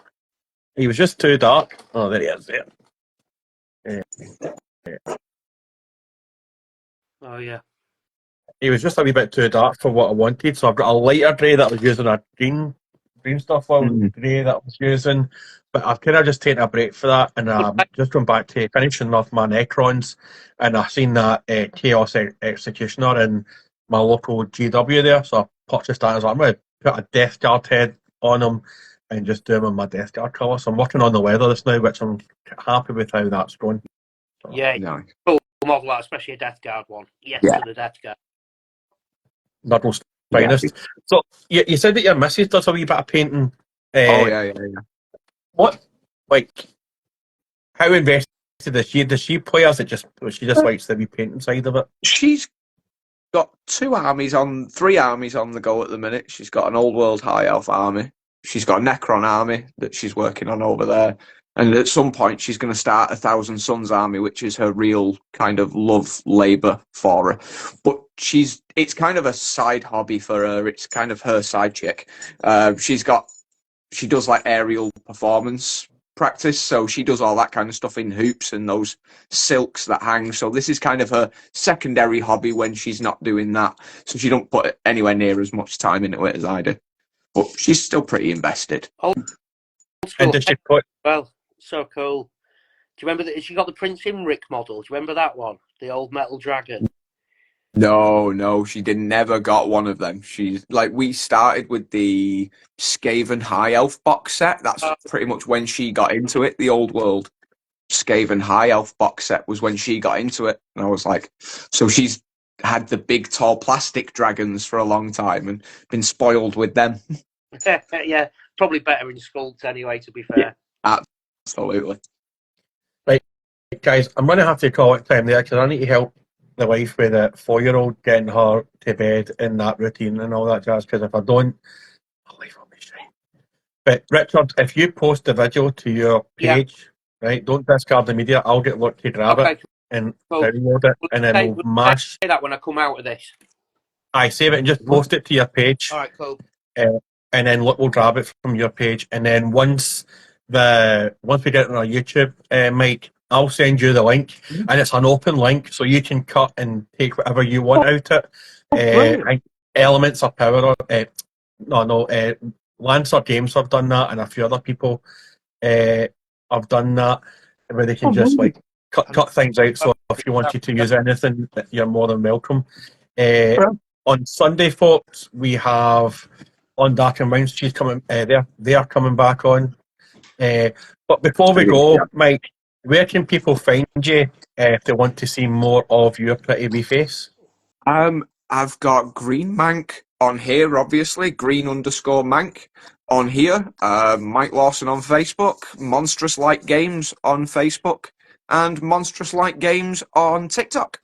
He was just too dark. Oh, there he is. There. Oh yeah. He was just a wee bit too dark for what I wanted. So I've got a lighter grey that I was using, a green stuff grey that I was using. But I've kind of just taken a break for that, and just gone back to finishing off my Necrons, and I've seen that Chaos Executioner in my local GW there, so I purchased that. I'm going to put a Death Guard head on him and just do him in my Death Guard colour. So I'm working on the weather this now, which I'm happy with how that's going. So, yeah, nice. Cool model, especially a Death Guard one. Yes, Yeah. to the Death Guard. Nuddle's finest. So you said that your missus does a wee bit of painting. Oh yeah. What, how invested is she? Does she play as it just? Or she just likes the wee painting side of it? She's got three armies on the go at the minute. She's got an old world high elf army. She's got a Necron army that she's working on over there. And at some point, she's going to start a Thousand Suns army, which is her real kind of love labour for her. But it's kind of a side hobby for her. It's kind of her side chick. She does like aerial performance practice, so she does all that kind of stuff in hoops and those silks that hang. So this is kind of her secondary hobby when she's not doing that. So she don't put anywhere near as much time into it as I do. But she's still pretty invested. And does she put? Well, so cool. Do you remember that she got the Prince Imric model? Do you remember that one? The old metal dragon. No, she never got one of them. She's like, we started with the Skaven High Elf box set. That's pretty much when she got into it. The old world Skaven High Elf box set was when she got into it. And I was like, so she's had the big tall plastic dragons for a long time and been spoiled with them. Yeah, probably better in sculpt anyway, to be fair. Yeah, absolutely. Right, guys, I'm going to have to call it time there because I need to help the wife with a 4-year-old getting her to bed in that routine and all that jazz, because if I don't, my life will be shite. But Richard, if you post the video to your page, right, don't discard the media, I'll get luck to grab it and download it, and then we'll mash. Say that when I come out of this. I save it and just post it to your page. All right, cool. And then we'll grab it from your page, and then once we get it on our YouTube, Mike, I'll send you the link, and it's an open link, so you can cut and take whatever you want out it. Elements of Power, Lancer Games have done that, and a few other people have done that, where they can just cut things out. So if you wanted to use anything, you're more than welcome. On Sunday, folks, we have On Dark and Round. She's coming. They are coming back on. But before we go, Mike, where can people find you if they want to see more of your pretty wee face? I've got Green Mank on here, obviously. Green_Mank on here. Mike Lawson on Facebook. Monstrous Light Games on Facebook. And Monstrous Light Games on TikTok.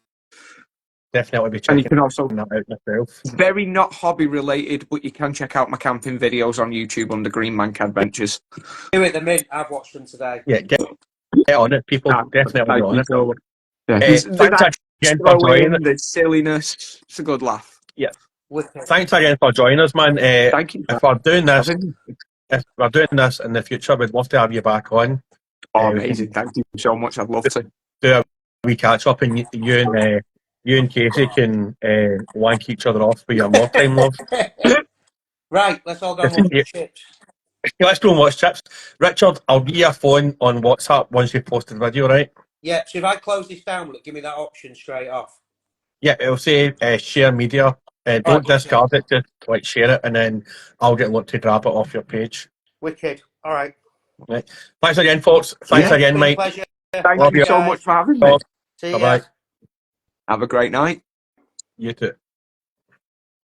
definitely be And you checking can also, that out myself. very not hobby related, but you can check out my camping videos on YouTube under Green Mank Adventures. Do it the mint. I've watched them today. Yeah, get on it, people. Definitely Thank get on you it. so much. Yeah, Thanks again for joining. the silliness. It's a good laugh. Yeah. Wicked. Thanks again for joining us, man. Thank you. If we're doing this, Having- if we're doing this in the future, we'd love to have you back on. Oh, we amazing. can Thank you so much. I'd love to. do a wee catch up, and you and Casey can wank each other off with your wartime love. Right, let's all go and watch the chips. Let's go and watch chips. Richard, I'll give you a phone on WhatsApp once you've posted the video, right? Yeah, so if I close this down, will it give me that option straight off? Yeah, it'll say share media. Don't Right, discard it, just like share it, and then I'll get Luke to grab it off your page. Wicked. All right. Right. Thanks again, folks. Thanks again, Been a Mike. pleasure. Thank Love you you so guys. much for having me. See Bye-bye. ya. Have a great night. You too.